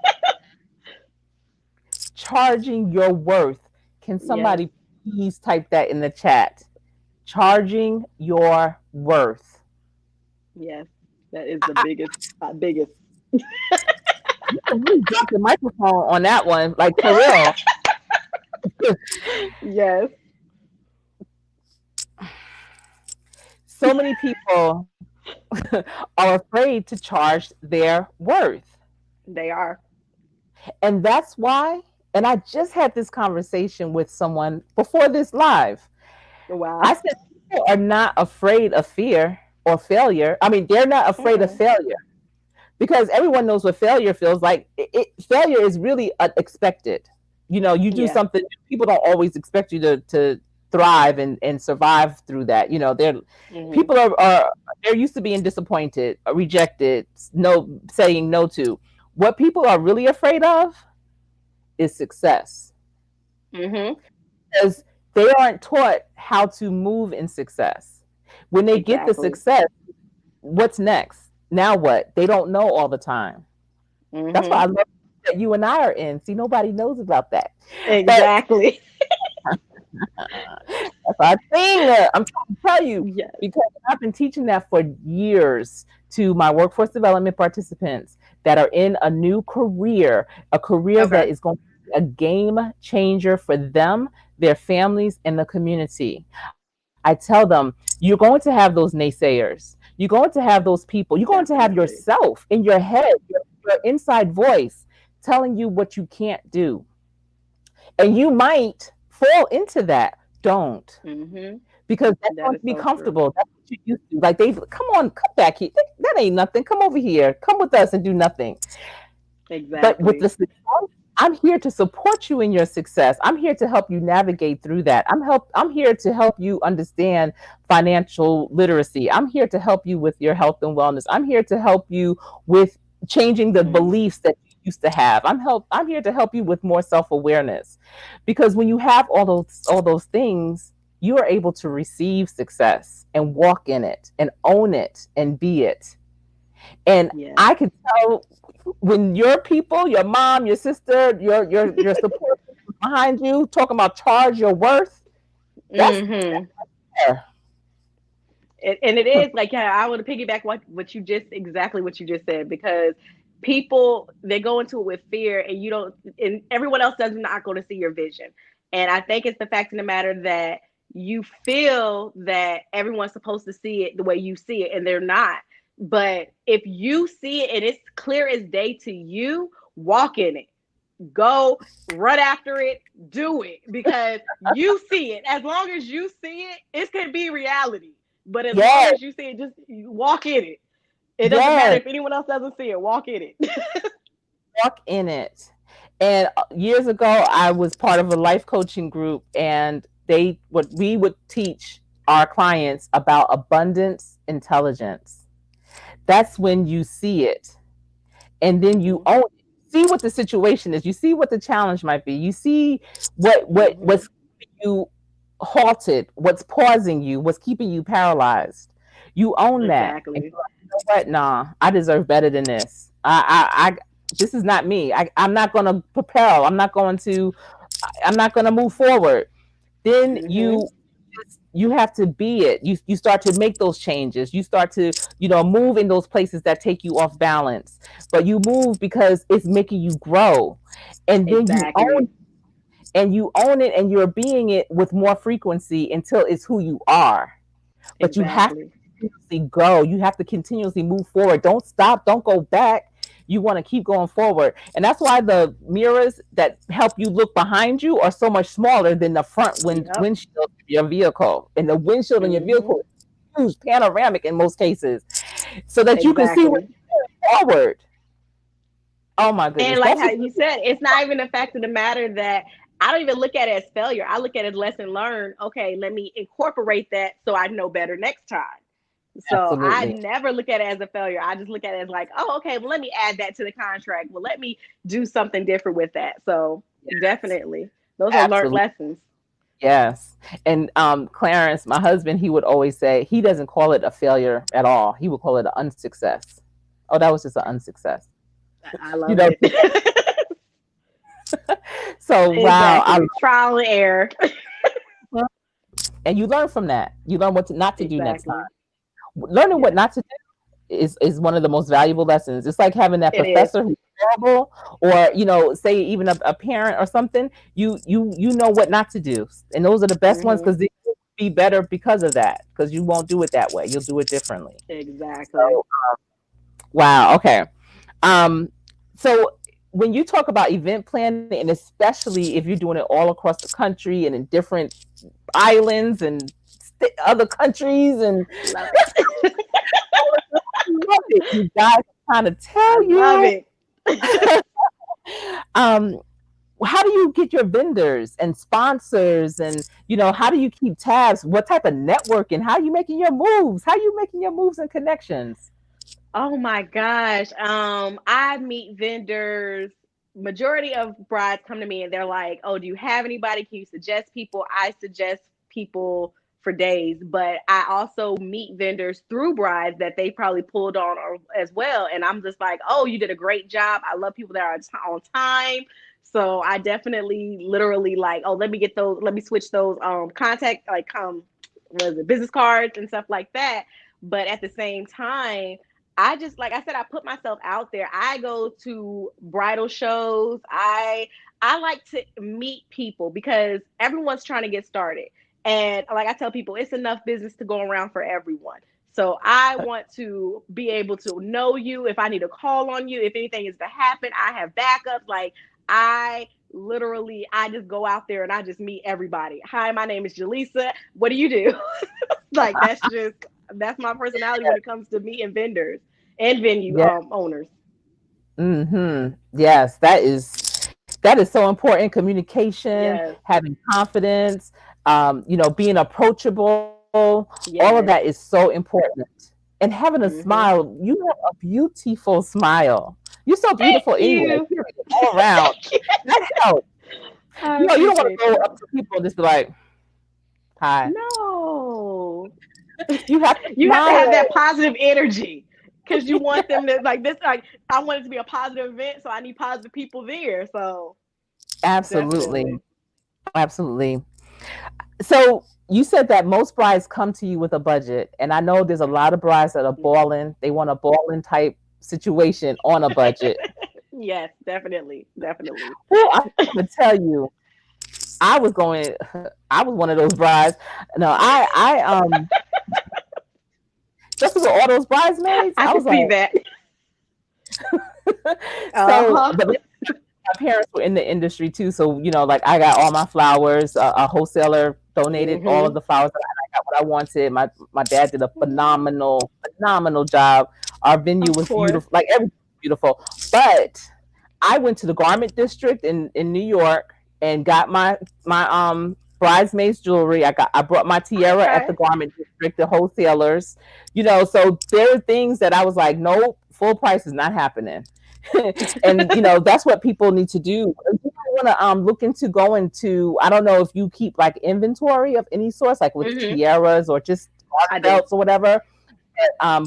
charging your worth. Can Yes, somebody please type that in the chat? Charging your worth. yes, that is the I, biggest. you can really drop the microphone on that one, like for real. Yes, So many people are afraid to charge their worth. they are. And that's why, and I just had this conversation with someone before this live. Wow. I said, people are not afraid of fear or failure. I mean, they're not afraid of Mm-mm. failure because everyone knows what failure feels like. Failure is really unexpected. You know, you do Yeah. something, people don't always expect you to thrive and survive through that. You know, Hmm. people they're used to being disappointed, rejected, no saying no to. What people are really afraid of is success Hmm. because they aren't taught how to move in success. When they get the Exactly. success, what's next? Now what? They don't know all the time. That's why I Hmm. love that you and I are in. See, nobody knows about that. But Exactly. that's our thing. I'm trying to tell you Yes. because I've been teaching that for years to my workforce development participants that are in a new career, a career that Okay. is going to be a game changer for them, their families, and the community. I tell them, you're going to have those naysayers. You're going to have those people. You're going to have Definitely. yourself in your head, your inside voice telling you what you can't do. And you might fall into that. Don't, Hmm. because that's That going is to be so true. comfortable. That's what you used to. Like they come on, come back here. That ain't nothing. Come over here. Come with us and do nothing. But with Exactly. the success, I'm here to support you in your success. I'm here to help you navigate through that. I'm here to help you understand financial literacy. I'm here to help you with your health and wellness. I'm here to help you with changing the Hmm. beliefs that you used to have. I'm here to help you with more self-awareness. Because when you have all those things, you are able to receive success and walk in it and own it and be it. And Yes. I can tell when your people, your mom, your sister, your support behind you, talking about charge your worth, that's Hmm. there. And it is like, yeah, I want to piggyback what you just exactly what you just said, because people, they go into it with fear, and you don't, and everyone else does not go to see your vision. And I think it's the fact of the matter that you feel that everyone's supposed to see it the way you see it, and they're not. But if you see it and it's clear as day to you, walk in it. Go run after it, do it, because you see it. As long as you see it, it could be reality. But as long Yes, as you see it, just walk in it. It doesn't matter yes, if anyone else doesn't see it, walk in it. walk in it. And years ago, I was part of a life coaching group, and what we would teach our clients about abundance intelligence. That's when you see it, and then you Hmm. own it. See what the situation is. You see what the challenge might be. You see what's Hmm. keeping you halted, what's pausing you, what's keeping you paralyzed. You own that, and Exactly. you're like, you know what? Nah, I deserve better than this. I this is not me. I'm not going to propel. I'm not going to move forward. Then Hmm. you have to be it. You start to make those changes. You start to, move in those places that take you off balance. But you move because it's making you grow. And then Exactly. you own it, and you're being it with more frequency until it's who you are. But you have to Exactly. continuously go. You have to continuously move forward. Don't stop. Don't go back. You want to keep going forward. And that's why the mirrors that help you look behind you are so much smaller than the front Yep. windshield of your vehicle. And the windshield in your Hmm. vehicle is huge, panoramic in most cases, so that you can see where Exactly. you're going forward. Oh my And goodness. like Don't how forget. you said, it's not even the fact of the matter that I don't even look at it as failure. I look at it as lesson learned. Okay, let me incorporate that so I know better next time. So I Absolutely. never look at it as a failure. I just look at it as like, oh, okay, well, let me add that to the contract. Well, let me do something different with that. So Yes, definitely, those are learned absolutely. lessons. Yes. And Clarence, my husband, he would always say he doesn't call it a failure at all. He would call it an unsuccess. Oh, that was just an unsuccess. I You love know, it. so wow, I Exactly. Trial and error. love, and you learn from that. You learn what not to do next time. Exactly. Learning what Yes, not to do is one of the most valuable lessons. It's like having that it is. professor who's terrible, or say even a parent or something. You know what not to do, and those are the best ones Hmm. because they will be better because of that. Because you won't do it that way. You'll do it differently. Exactly. So wow. Okay. Um. So when you talk about event planning, and especially if you're doing it all across the country and in different islands and other countries and Love it. I love it. You guys, I'm trying to I tell love you. it. um, how do you get your vendors and sponsors, and how do you keep tabs? What type of networking? How are you making your moves? How are you making your moves and connections? Oh my gosh. I meet vendors. Majority of brides come to me and they're like, "Oh, do you have anybody? Can you suggest people?" I suggest people for days, but I also meet vendors through brides that they probably pulled on as well. And I'm just like, "Oh, you did a great job. I love people that are on time." So I definitely literally like, "Oh, let me get those, let me switch those contact like what is it, business cards and stuff like that." But at the same time, I just like I said, I put myself out there. I go to bridal shows. I like to meet people because everyone's trying to get started. And like I tell people, it's enough business to go around for everyone. So I want to be able to know you if I need to call on you, if anything is to happen, I have backups. Like I just go out there and I just meet everybody. Hi, my name is Jaleesa. What do you do? Like that's my personality when it comes to meeting vendors and venue Yeah. owners. Yes, that is so important. Communication, Yes, having confidence, being approachable. All of that is yes. so important. And having a Hmm. smile. You have a beautiful smile. You're so Thank beautiful anyway, you. period, all around. Thank you. That helps. I You don't want to appreciate go that. up to people and just be like, "Hi." No, You have to you have to have that smile. positive energy because you want them to like this. Like I want it to be a positive event, so I need positive people there. So Absolutely. definitely. Absolutely. So you said that most brides come to you with a budget, and I know there's a lot of brides that are Yes. balling. They want a balling type situation on a budget. Yes, definitely, definitely. Well, I'm gonna tell you, I was going. I was one of those brides. No, especially with all those bridesmaids. I I can was see like, that. Uh so, huh. but my parents were in the industry too, so like I got all my flowers. A wholesaler donated all of Hmm. the flowers, and I got what I wanted. My dad did a phenomenal job. Our venue Of was course. beautiful, like everything was beautiful. But I went to the garment district in New York and got my bridesmaids jewelry. I brought my tiara at Okay. the garment district, the wholesalers. So there are things that I was like, nope, full price is not happening. And that's what people need to do. You want to look into going to, I don't know if you keep like inventory of any sorts, like with Hmm. tiaras or just I garter do. belts or whatever.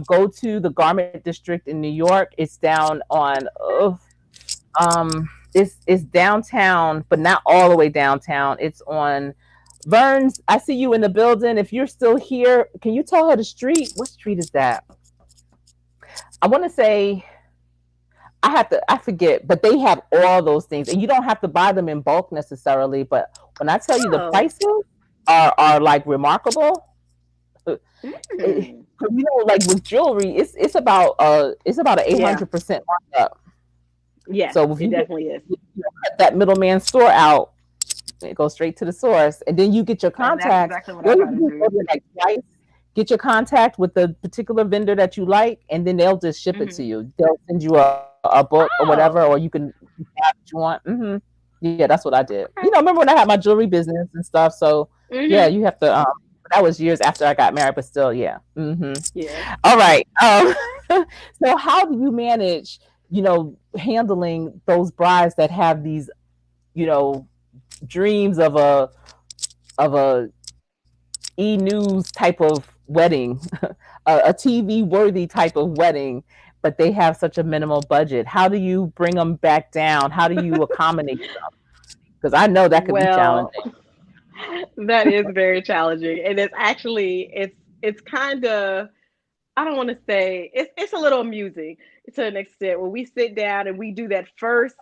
Go to the garment district in New York. It's down on it's downtown, but not all the way downtown. It's on Burns. I see you in the building. If you're still here, can you tell her the street? What street is that? I want to say I forget, but they have all those things, and you don't have to buy them in bulk necessarily. But when I tell you the Oh. prices are like remarkable, Mm. like with jewelry, it's about an eight Yeah. hundred percent markup. Yes, So if it you definitely is. cut that middleman store out, it goes straight to the source, and then you get your That's contacts. exactly what You I only try to do do. like twice. Get your contact with the particular vendor that you like, and then they'll just ship it Hmm. to you. They'll send you a book or whatever, or Oh. you can have what you want. Yeah, that's what I did. Okay. Remember when I had my jewelry business and stuff? So yeah, Hmm. you have to That was years after I got married, but still, yeah. Yeah. All right. So how do you manage, handling those brides that have these, you know, dreams of a e-news type of wedding, a TV worthy type of wedding, but they have such a minimal budget? How do you bring them back down? How do you accommodate them? Because I know that could be Well, challenging. that is very challenging, and it's kind of, I don't want to say, it's a little amusing to an extent when we sit down and we do that first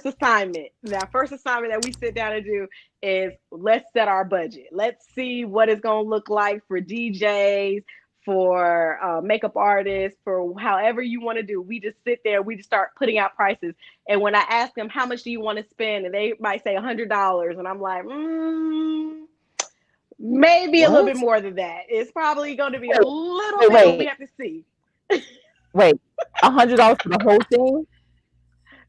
assignment. That first assignment that we sit down and do is, let's set our budget. Let's see what it's going to look like for DJs, for makeup artists, for however you want to do. We just sit there, we just start putting out prices. And when I ask them, how much do you want to spend, and they might say $100, and I'm like, maybe a little bit What? more than that. It's probably going to be a Wait, little wait, bit, but we wait, have to see. wait. $100 for the whole thing,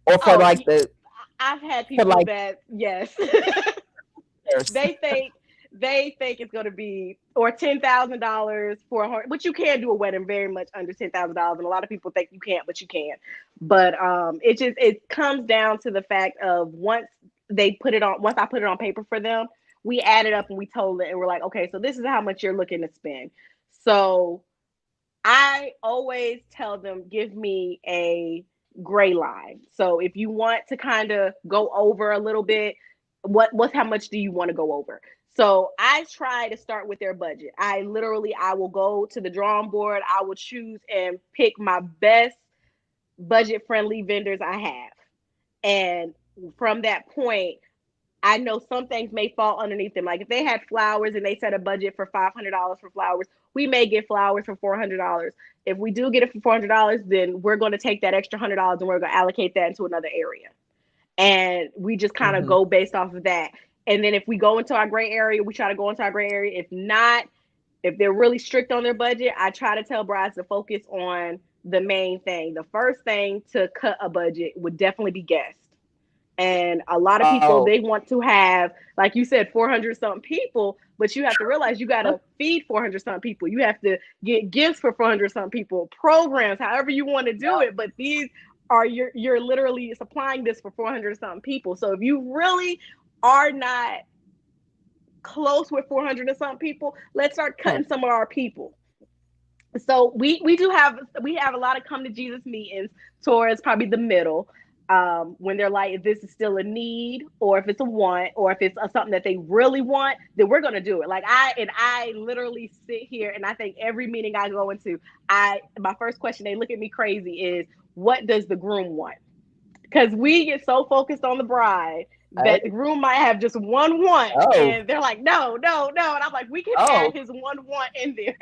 or for Oh, like the I've had for people like that, yes, years? they think it's going to be, or $10,000 for a but you can do a wedding very much under $10,000, and a lot of people think you can't, but you can. But it comes down to the fact of, once I put it on paper for them, we added up and we told it, and we're like, okay, so this is how much you're looking to spend. So I always tell them, give me a gray line. So if you want to kind of go over a little bit, what's how much do you want to go over? So I try to start with their budget. I will go to the drawing board. I will choose and pick my best budget friendly vendors I have. And from that point, I know some things may fall underneath them. Like if they had flowers and they set a budget for $500 for flowers, we may get flowers for $400. If we do get it for $400, then we're going to take that extra $100 and we're going to allocate that into another area. And we just kind of Mm-hmm. go based off of that. And then if we go into our gray area, we try to go into our gray area. If not, if they're really strict on their budget, I try to tell brides to focus on the main thing. The first thing to cut a budget would definitely be guests. And a lot of people, Oh, they want to have, like you said, 400 something people, but you have to realize you got to feed 400 something people. You have to get gifts for 400 something people, programs, however you want to do it. But these are, you're literally supplying this for 400 something people. So if you really are not close with 400 and something people, let's start cutting some of our people. So we have a lot of come to Jesus meetings towards probably the middle, when they're like, if this is still a need, or if it's a want, or if it's something that they really want, then we're gonna do it. Like I literally sit here, and I think every meeting I go into, my first question, they look at me crazy, is, what does the groom want? Because we get so focused on the bride that the groom might have just one want, oh, and they're like, no, no, no, and I'm like, we can add oh. his one want in there.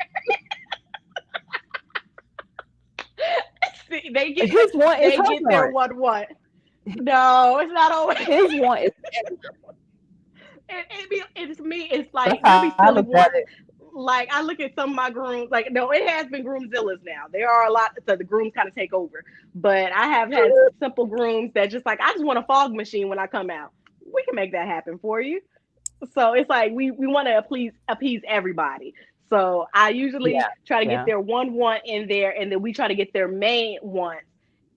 See, His one is they her get their one. one want. No, it's not always. His one is. It's me. It's That's like how really I silly look at one. it. Like I look at some of my grooms. Like, no, it has been groomzillas now. There are a lot, so the grooms kind of take over. But I have had some simple grooms that just like, I just want a fog machine when I come out. We can make that happen for you. So it's like we want to appease everybody. So I usually Yeah, try to get yeah. their one want in there, and then we try to get their main want,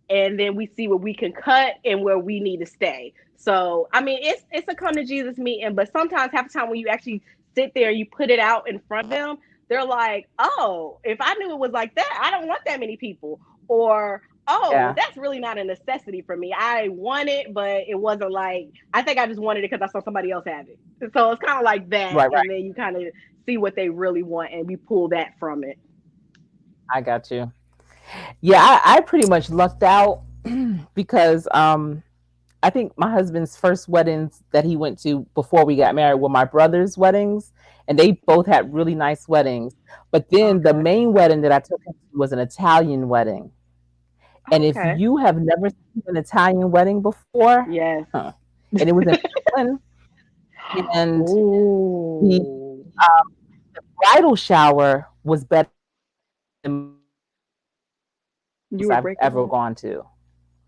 and then we see what we can cut and where we need to stay. So I mean, it's a come to Jesus meeting, but sometimes half the time when you actually sit there and you put it out in front of them, they're like, oh, if I knew it was like that, I don't want that many people. Or, oh, Yeah. that's really not a necessity for me. I want it, but it wasn't like, I think I just wanted it because I saw somebody else have it. So it's kind of like that. Right, And right. then you kind of see what they really want, and we pull that from it. I got you. Yeah, I pretty much lucked out because I think my husband's first weddings that he went to before we got married were my brother's weddings, and they both had really nice weddings. But then the Okay. main wedding that I took him to was an Italian wedding. And if Okay. you have never seen an Italian wedding before, Yes. huh, and it was in Brooklyn, and the Ooh. bridal shower was better than You most were I've breaking ever up. gone to.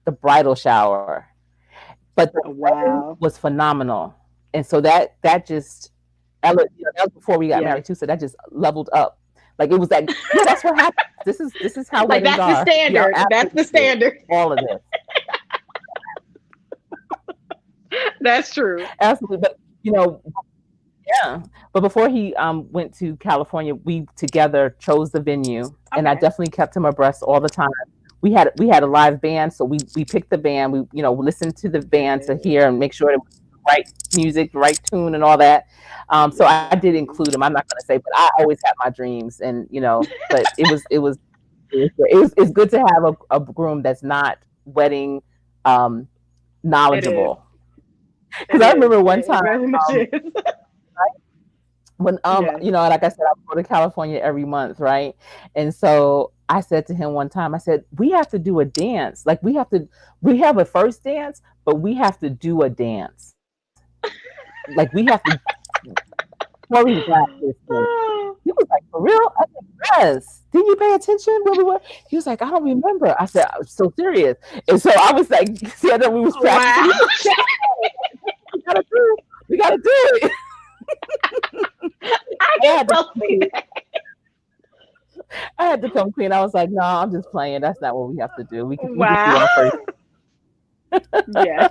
The bridal shower, but the wedding Wow. was phenomenal, and so that just That was before we got Yes. married too, so that just leveled up. Like it was like, yeah, that's what happens. This is how Like weddings that's the are. Yeah, standard. That's the absolutely. standard. All of this, That's true. absolutely. But you know, yeah. But before he went to California, we together chose the venue, and I Okay. definitely kept him abreast all the time. We had a live band, so we picked the band. We listened to the band to Good. hear and make sure it was the right music, the right tune, and all that. So I did Exactly. include him. I'm not going to say, but I always had my dreams, and but it's good to have a groom that's not wedding um, It is. knowledgeable. It Because I is. remember one It time very much is. when Yes. like I said, I go to California every month, right? And so I said to him one time, I said, we have to do a dance. Like we have a first dance, but we have to do a dance. Like we have to choreograph this thing. Oh, He was like, for real? I said, yes. Didn't you pay attention where we were? He was like, I don't remember. I said, I was so serious. And so I was like, see, I know we was practicing. wow. He was like, we gotta do, we gotta do it. I I can had to so see that. I had to come clean. I was like, no, I'm just playing. That's not what we have to do. We just do Wow. our first. Yes.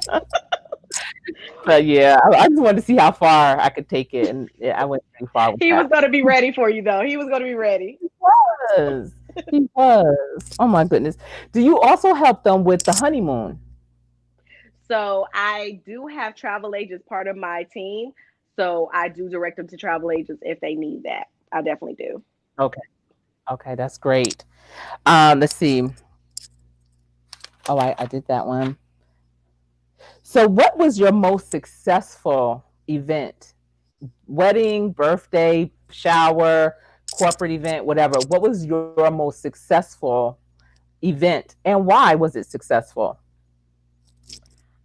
But yeah, I just wanted to see how far I could take it, and yeah, I went pretty far with He was that. going to be ready for you, though. He was going to be ready. He was. He was. Oh my goodness. Do you also help them with the honeymoon? So I do have travel agents part of my team. So I do direct them to travel agents if they need that. I definitely do. Okay. Okay, that's great. Let's see. Oh, I did that one. So, what was your most successful event? Wedding, birthday, shower, corporate event, whatever. What was your most successful event, and why was it successful?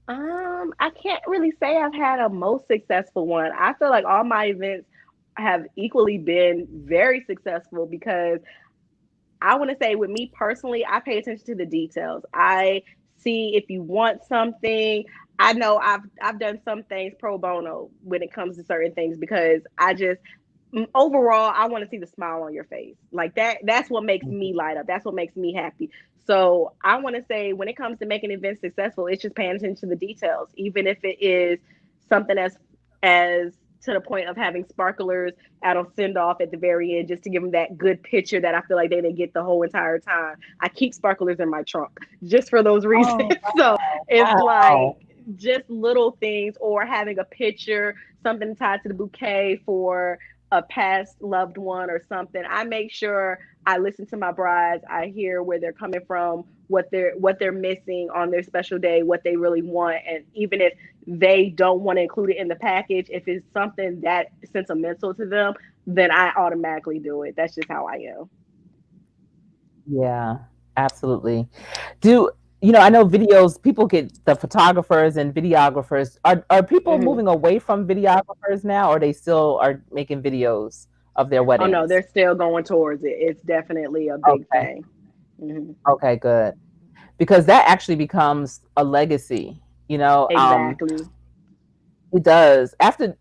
I can't really say I've had a most successful one. I feel like all my events have equally been very successful because I want to say with me personally, I pay attention to the details. I see if you want something. I know I've done some things pro bono when it comes to certain things because I just overall I want to see the smile on your face. Like that's what makes me light up. That's what makes me happy. So I want to say when it comes to making events successful, it's just paying attention to the details, even if it is something as to the point of having sparklers at a send off at the very end just to give them that good picture that I feel like they didn't get the whole entire time. I keep sparklers in my trunk just for those reasons. Oh, So it's wow. like just little things or having a picture, something tied to the bouquet for a past loved one or something. I make sure I listen to my brides. I hear where they're coming from, what they're missing on their special day, what they really want, and even if they don't want to include it in the package, if it's something that sentimental to them, then I automatically do it. That's just how I am. Yeah, absolutely. Do I know videos, people get the photographers and videographers. Are people Hmm. moving away from videographers now, or they still are making videos of their Oh no, weddings? they're still going towards it. It's definitely a big Okay. thing. Hmm. Okay, good. Because that actually becomes a legacy, you know. Exactly. It does. After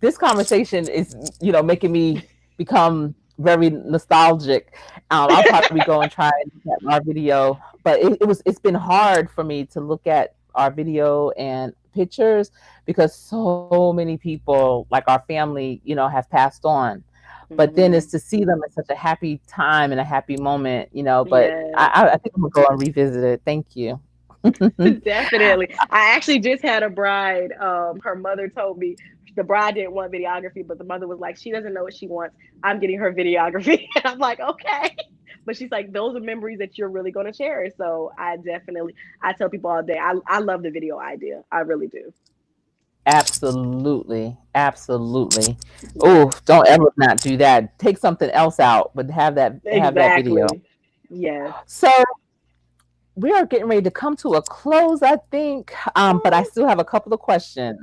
this conversation is, making me become very nostalgic. I'll probably go and try and look at our video, but it's been hard for me to look at our video and pictures because so many people, like our family, have passed on. But then it's Hmm. to see them at such a happy time and a happy moment. But Yes. I think I'm gonna go and revisit it. Thank you. Definitely. I actually just had a bride. Her mother told me the bride didn't want videography, but the mother was like, she doesn't know what she wants. I'm getting her videography. And I'm like, okay. But she's like, those are memories that you're really going to cherish. So I tell people all day, I love the video idea. I really do. Absolutely. Absolutely. Oh, Yes, don't ever not do that. Take something else out, but have that video. exactly. Yes. So we are getting ready to come to a close, I think. But I Oh, still have a couple of questions.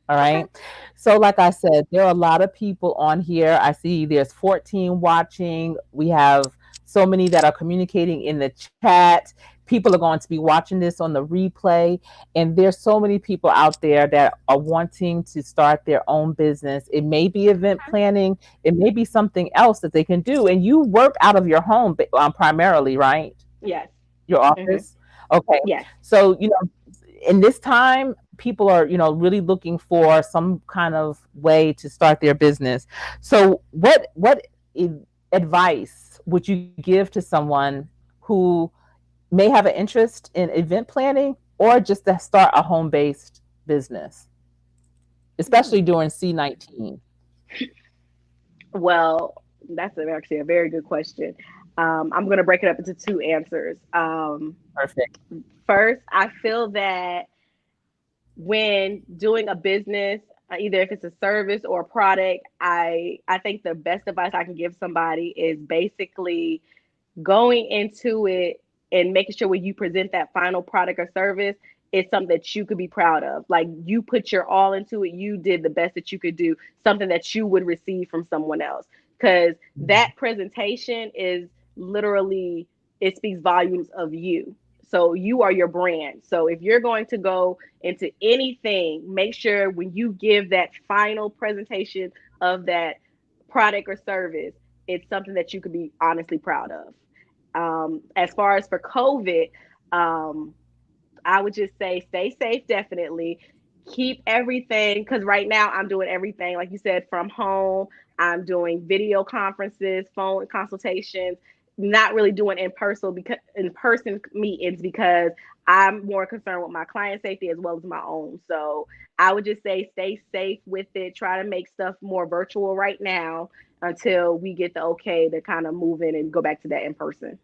All okay. right. So, like I said, there are a lot of people on here. I see there's 14 watching. We have so many that are communicating in the chat. people are going to be watching this on the replay, and there's so many people out there that are wanting to start their own business. It may be event planning, it may be something else that they can do, and you work out of your home primarily, right? Yes. Your Hmm. office. Okay. Yes. So, in this time, people are, really looking for some kind of way to start their business. So advice would you give to someone who may have an interest in event planning or just to start a home-based business, especially Hmm. during C19? Well, that's actually a very good question. I'm going to break it up into two answers. Perfect. First, I feel that when doing a business, either if it's a service or a product, I think the best advice I can give somebody is basically going into it and making sure when you present that final product or service, it's something that you could be proud of. Like you put your all into it, you did the best that you could do, something that you would receive from someone else. Because that presentation is literally, it speaks volumes of you. So you are your brand. So if you're going to go into anything, make sure when you give that final presentation of that product or service, it's something that you could be honestly proud of. As far as for COVID, um, I would just say stay safe, definitely. Keep everything, because right now I'm doing everything, like you said, from home. I'm doing video conferences, phone consultations, not really doing in person meetings because I'm more concerned with my client safety as well as my own. So I would just say stay safe with it. Try to make stuff more virtual right now until we get the okay to kind of move in and go back to that in person.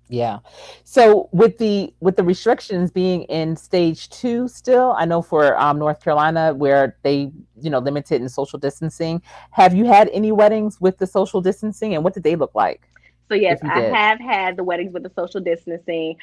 Yeah. So with the restrictions being in stage two still, I know for North Carolina where they limited in social distancing. Have you had any weddings with the social distancing, and what did they look like, So yes, if you I did? have had the weddings with the social distancing.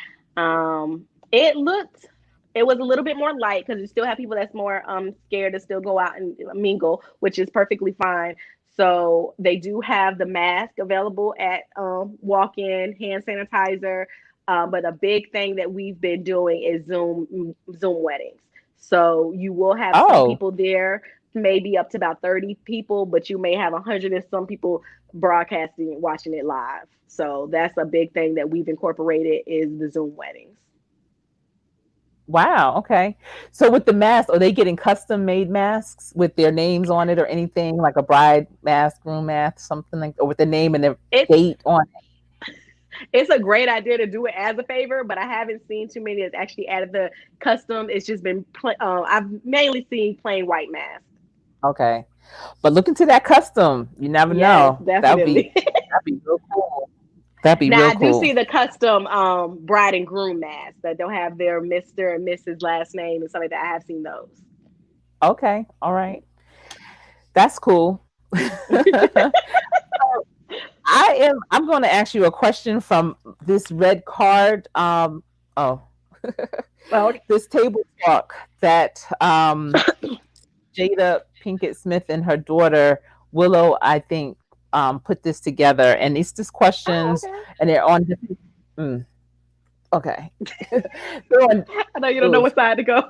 It looked, it was a little bit more light because you still have people that's more scared to still go out and mingle, which is perfectly fine. So they do have the mask available at walk-in, hand sanitizer. But a big thing that we've been doing is Zoom weddings. So you will have some Oh, people there, maybe up to about 30 people, but you may have 100 and some people broadcasting and watching it live. So that's a big thing that we've incorporated is the Zoom weddings. wow. Okay. So with the masks, are they getting custom made masks with their names on it or anything like a bride mask, groom mask, something like, or with the name and the It's date on it? it's a great idea to do it as a favor, but I haven't seen too many that's actually added the custom. It's just been I've mainly seen plain white masks. Okay. But look into that custom. You never Yes, know. definitely. That'd be real cool. That'd be Now real I do cool. see the custom bride and groom masks that don't have their Mr. and Mrs. last name and stuff like that. I have seen those. Okay. All right. That's cool. I'm going to ask you a question from this red card. Oh, Well, this table talk that Jada Pinkett Smith and her daughter Willow, I think, put this together, and it's just oh, questions, okay. and they're on different. Mm, okay, they're on. I know you don't know Oof. what side to go.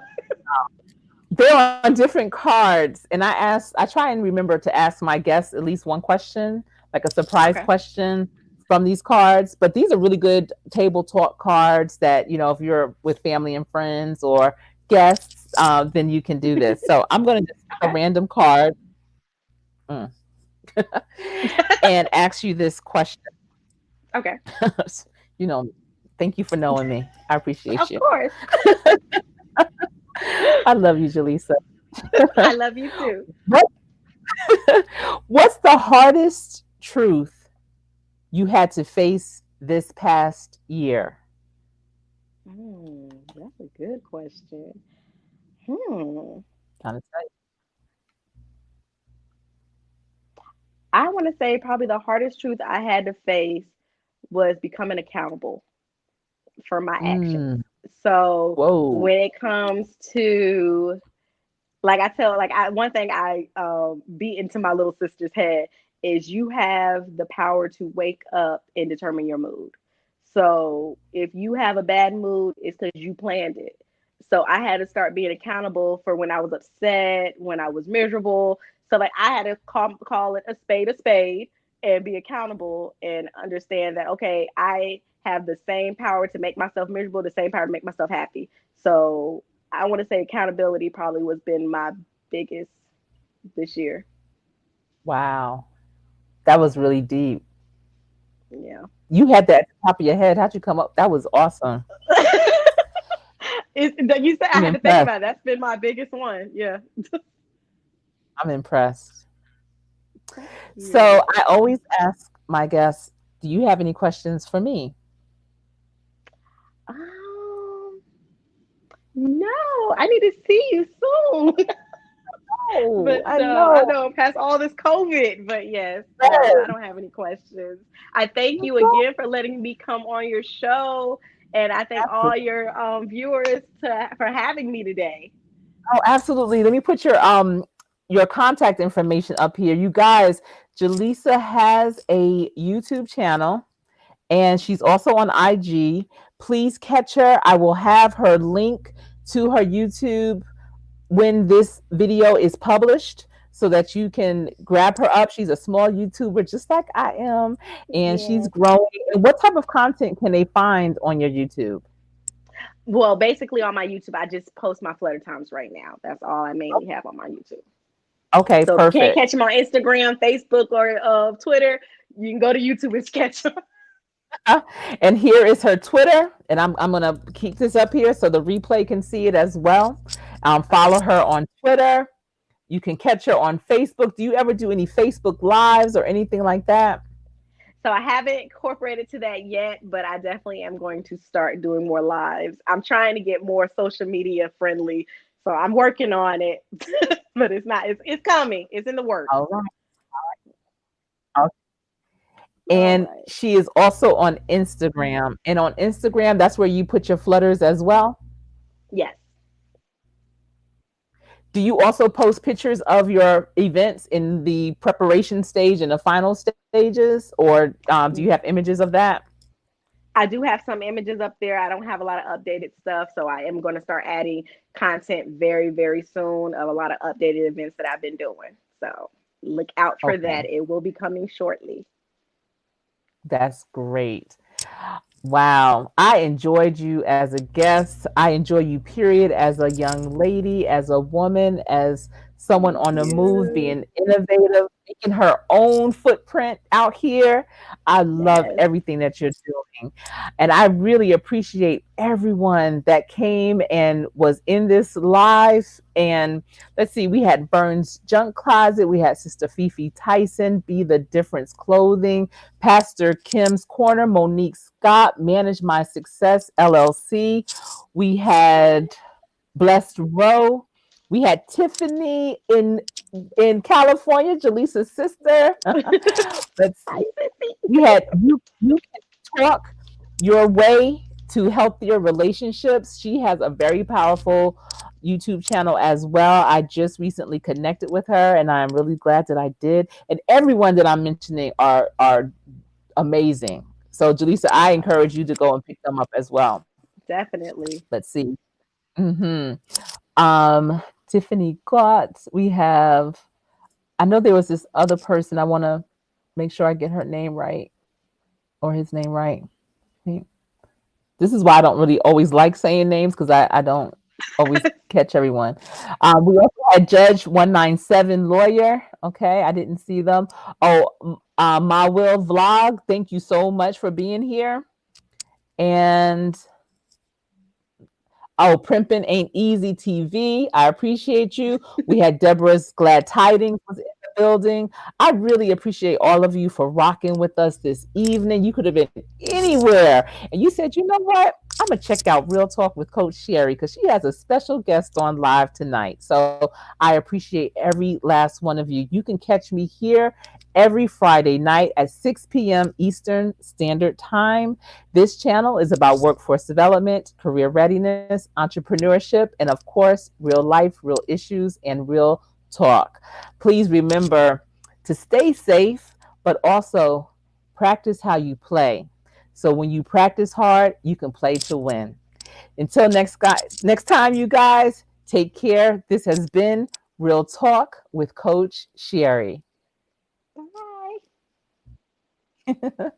They're on different cards, and I try and remember to ask my guests at least one question, like a surprise Okay. question from these cards. But these are really good table talk cards that if you're with family and friends or guests, then you can do this. So I'm going to just pick a Okay. random card, mm, and ask you this question. Okay. you know, Thank you for knowing me. I appreciate Of you. course. I love you, Jaleesa. I love you too. What What's the hardest truth you had to face this past year? That's a good question. Hmm. Trying to tell I want to say probably the hardest truth I had to face was becoming accountable for my you. actions. So Whoa. when it comes to, like I tell, like I one thing I beat into my little sister's head is you have the power to wake up and determine your mood. So if you have a bad mood, it's because you planned it. So I had to start being accountable for when I was upset, when I was miserable. So like I had to call it a spade, and be accountable and understand that okay, I have the same power to make myself miserable, the same power to make myself happy. So I want to say accountability probably was been my biggest this year. Wow. That was really deep. Yeah. You had that at the top of your head. How'd you come up? That was awesome. You said I I'm had to think impressed. about it. That's been my biggest one. Yeah. I'm impressed. Thank you. So I always ask my guests, do you have any questions for me? Um, no, I need to see you soon. Oh, But I no, I know. know past all this COVID, but yes, no, I Yes. don't have any questions. I thank you again for letting me come on your show, and I thank all Absolutely. your viewers for having me today. Oh, absolutely. Let me put your contact information up here. You guys, Jaleesa has a YouTube channel and she's also on IG. Please catch her. I will have her link to her YouTube when this video is published so that you can grab her up. She's a small YouTuber just like I am, and she's Yeah. growing. And what type of content can they find on your YouTube? Well, basically on my YouTube, I just post my flutter times right now. That's all I mainly have on my YouTube. Okay, So if you can't perfect. catch them on Instagram, Facebook, or Twitter, you can go to YouTube and catch them. And here is her Twitter, and I'm gonna keep this up here so the replay can see it as well. Follow Okay. her on Twitter. You can catch her on Facebook. Do you ever do any Facebook lives or anything like that? So I haven't incorporated to that yet, but I definitely am going to start doing more lives. I'm trying to get more social media friendly, so I'm working on it. But it's not. It's coming. It's in the works. All right. Okay. All And right. she is also on Instagram. And on Instagram, that's where you put your flutters as well. Yes. Do you also post pictures of your events in the preparation stage and the final stages, or do you have images of that? I do have some images up there. I don't have a lot of updated stuff, so I am going to start adding content very, very soon of a lot of updated events that I've been doing. So look out for that. Okay, It will be coming shortly. that's great. Wow, I enjoyed you as a guest. I enjoy you, period, as a young lady, as a woman, as someone Thank on the move, you. being innovative, making her own footprint out here. I love Yes. everything that you're doing. And I really appreciate everyone that came and was in this live. And let's see, we had Burns Junk Closet, we had Sister Fifi Tyson, Be the Difference Clothing, Pastor Kim's Corner, Monique Scott, Manage My Success LLC. We had Blessed Row. We had Tiffany in California, Jaleesa's sister. Let's Hi, see. Sissy. We had you can talk your way to healthier relationships. She has a very powerful YouTube channel as well. I just recently connected with her and I'm really glad that I did. And everyone that I'm mentioning are amazing. So Jaleesa, I encourage you to go and pick them up as well. Definitely. Let's see. hmm Tiffany Gotts. We have. I know there was this other person. I want to make sure I get her name right or his name right. This is why I don't really always like saying names because I don't always catch everyone. We also had Judge 197 Lawyer. Okay, I didn't see them. Oh, My Will Vlog. Thank you so much for being here. And oh, Primping Ain't Easy TV. I appreciate you. We had Deborah's Glad Tidings was in the building. I really appreciate all of you for rocking with us this evening. You could have been anywhere. And you said, you know what? I'm going to check out Real Talk with Coach Sherry because she has a special guest on live tonight. So I appreciate every last one of you. You can catch me here every Friday night at 6 p.m. Eastern Standard Time. This channel is about workforce development, career readiness, entrepreneurship, and of course, real life, real issues, and real talk. Please remember to stay safe, but also practice how you play. So when you practice hard, you can play to win. Until next time, you guys, take care. This has been Real Talk with Coach Sherry. Bye.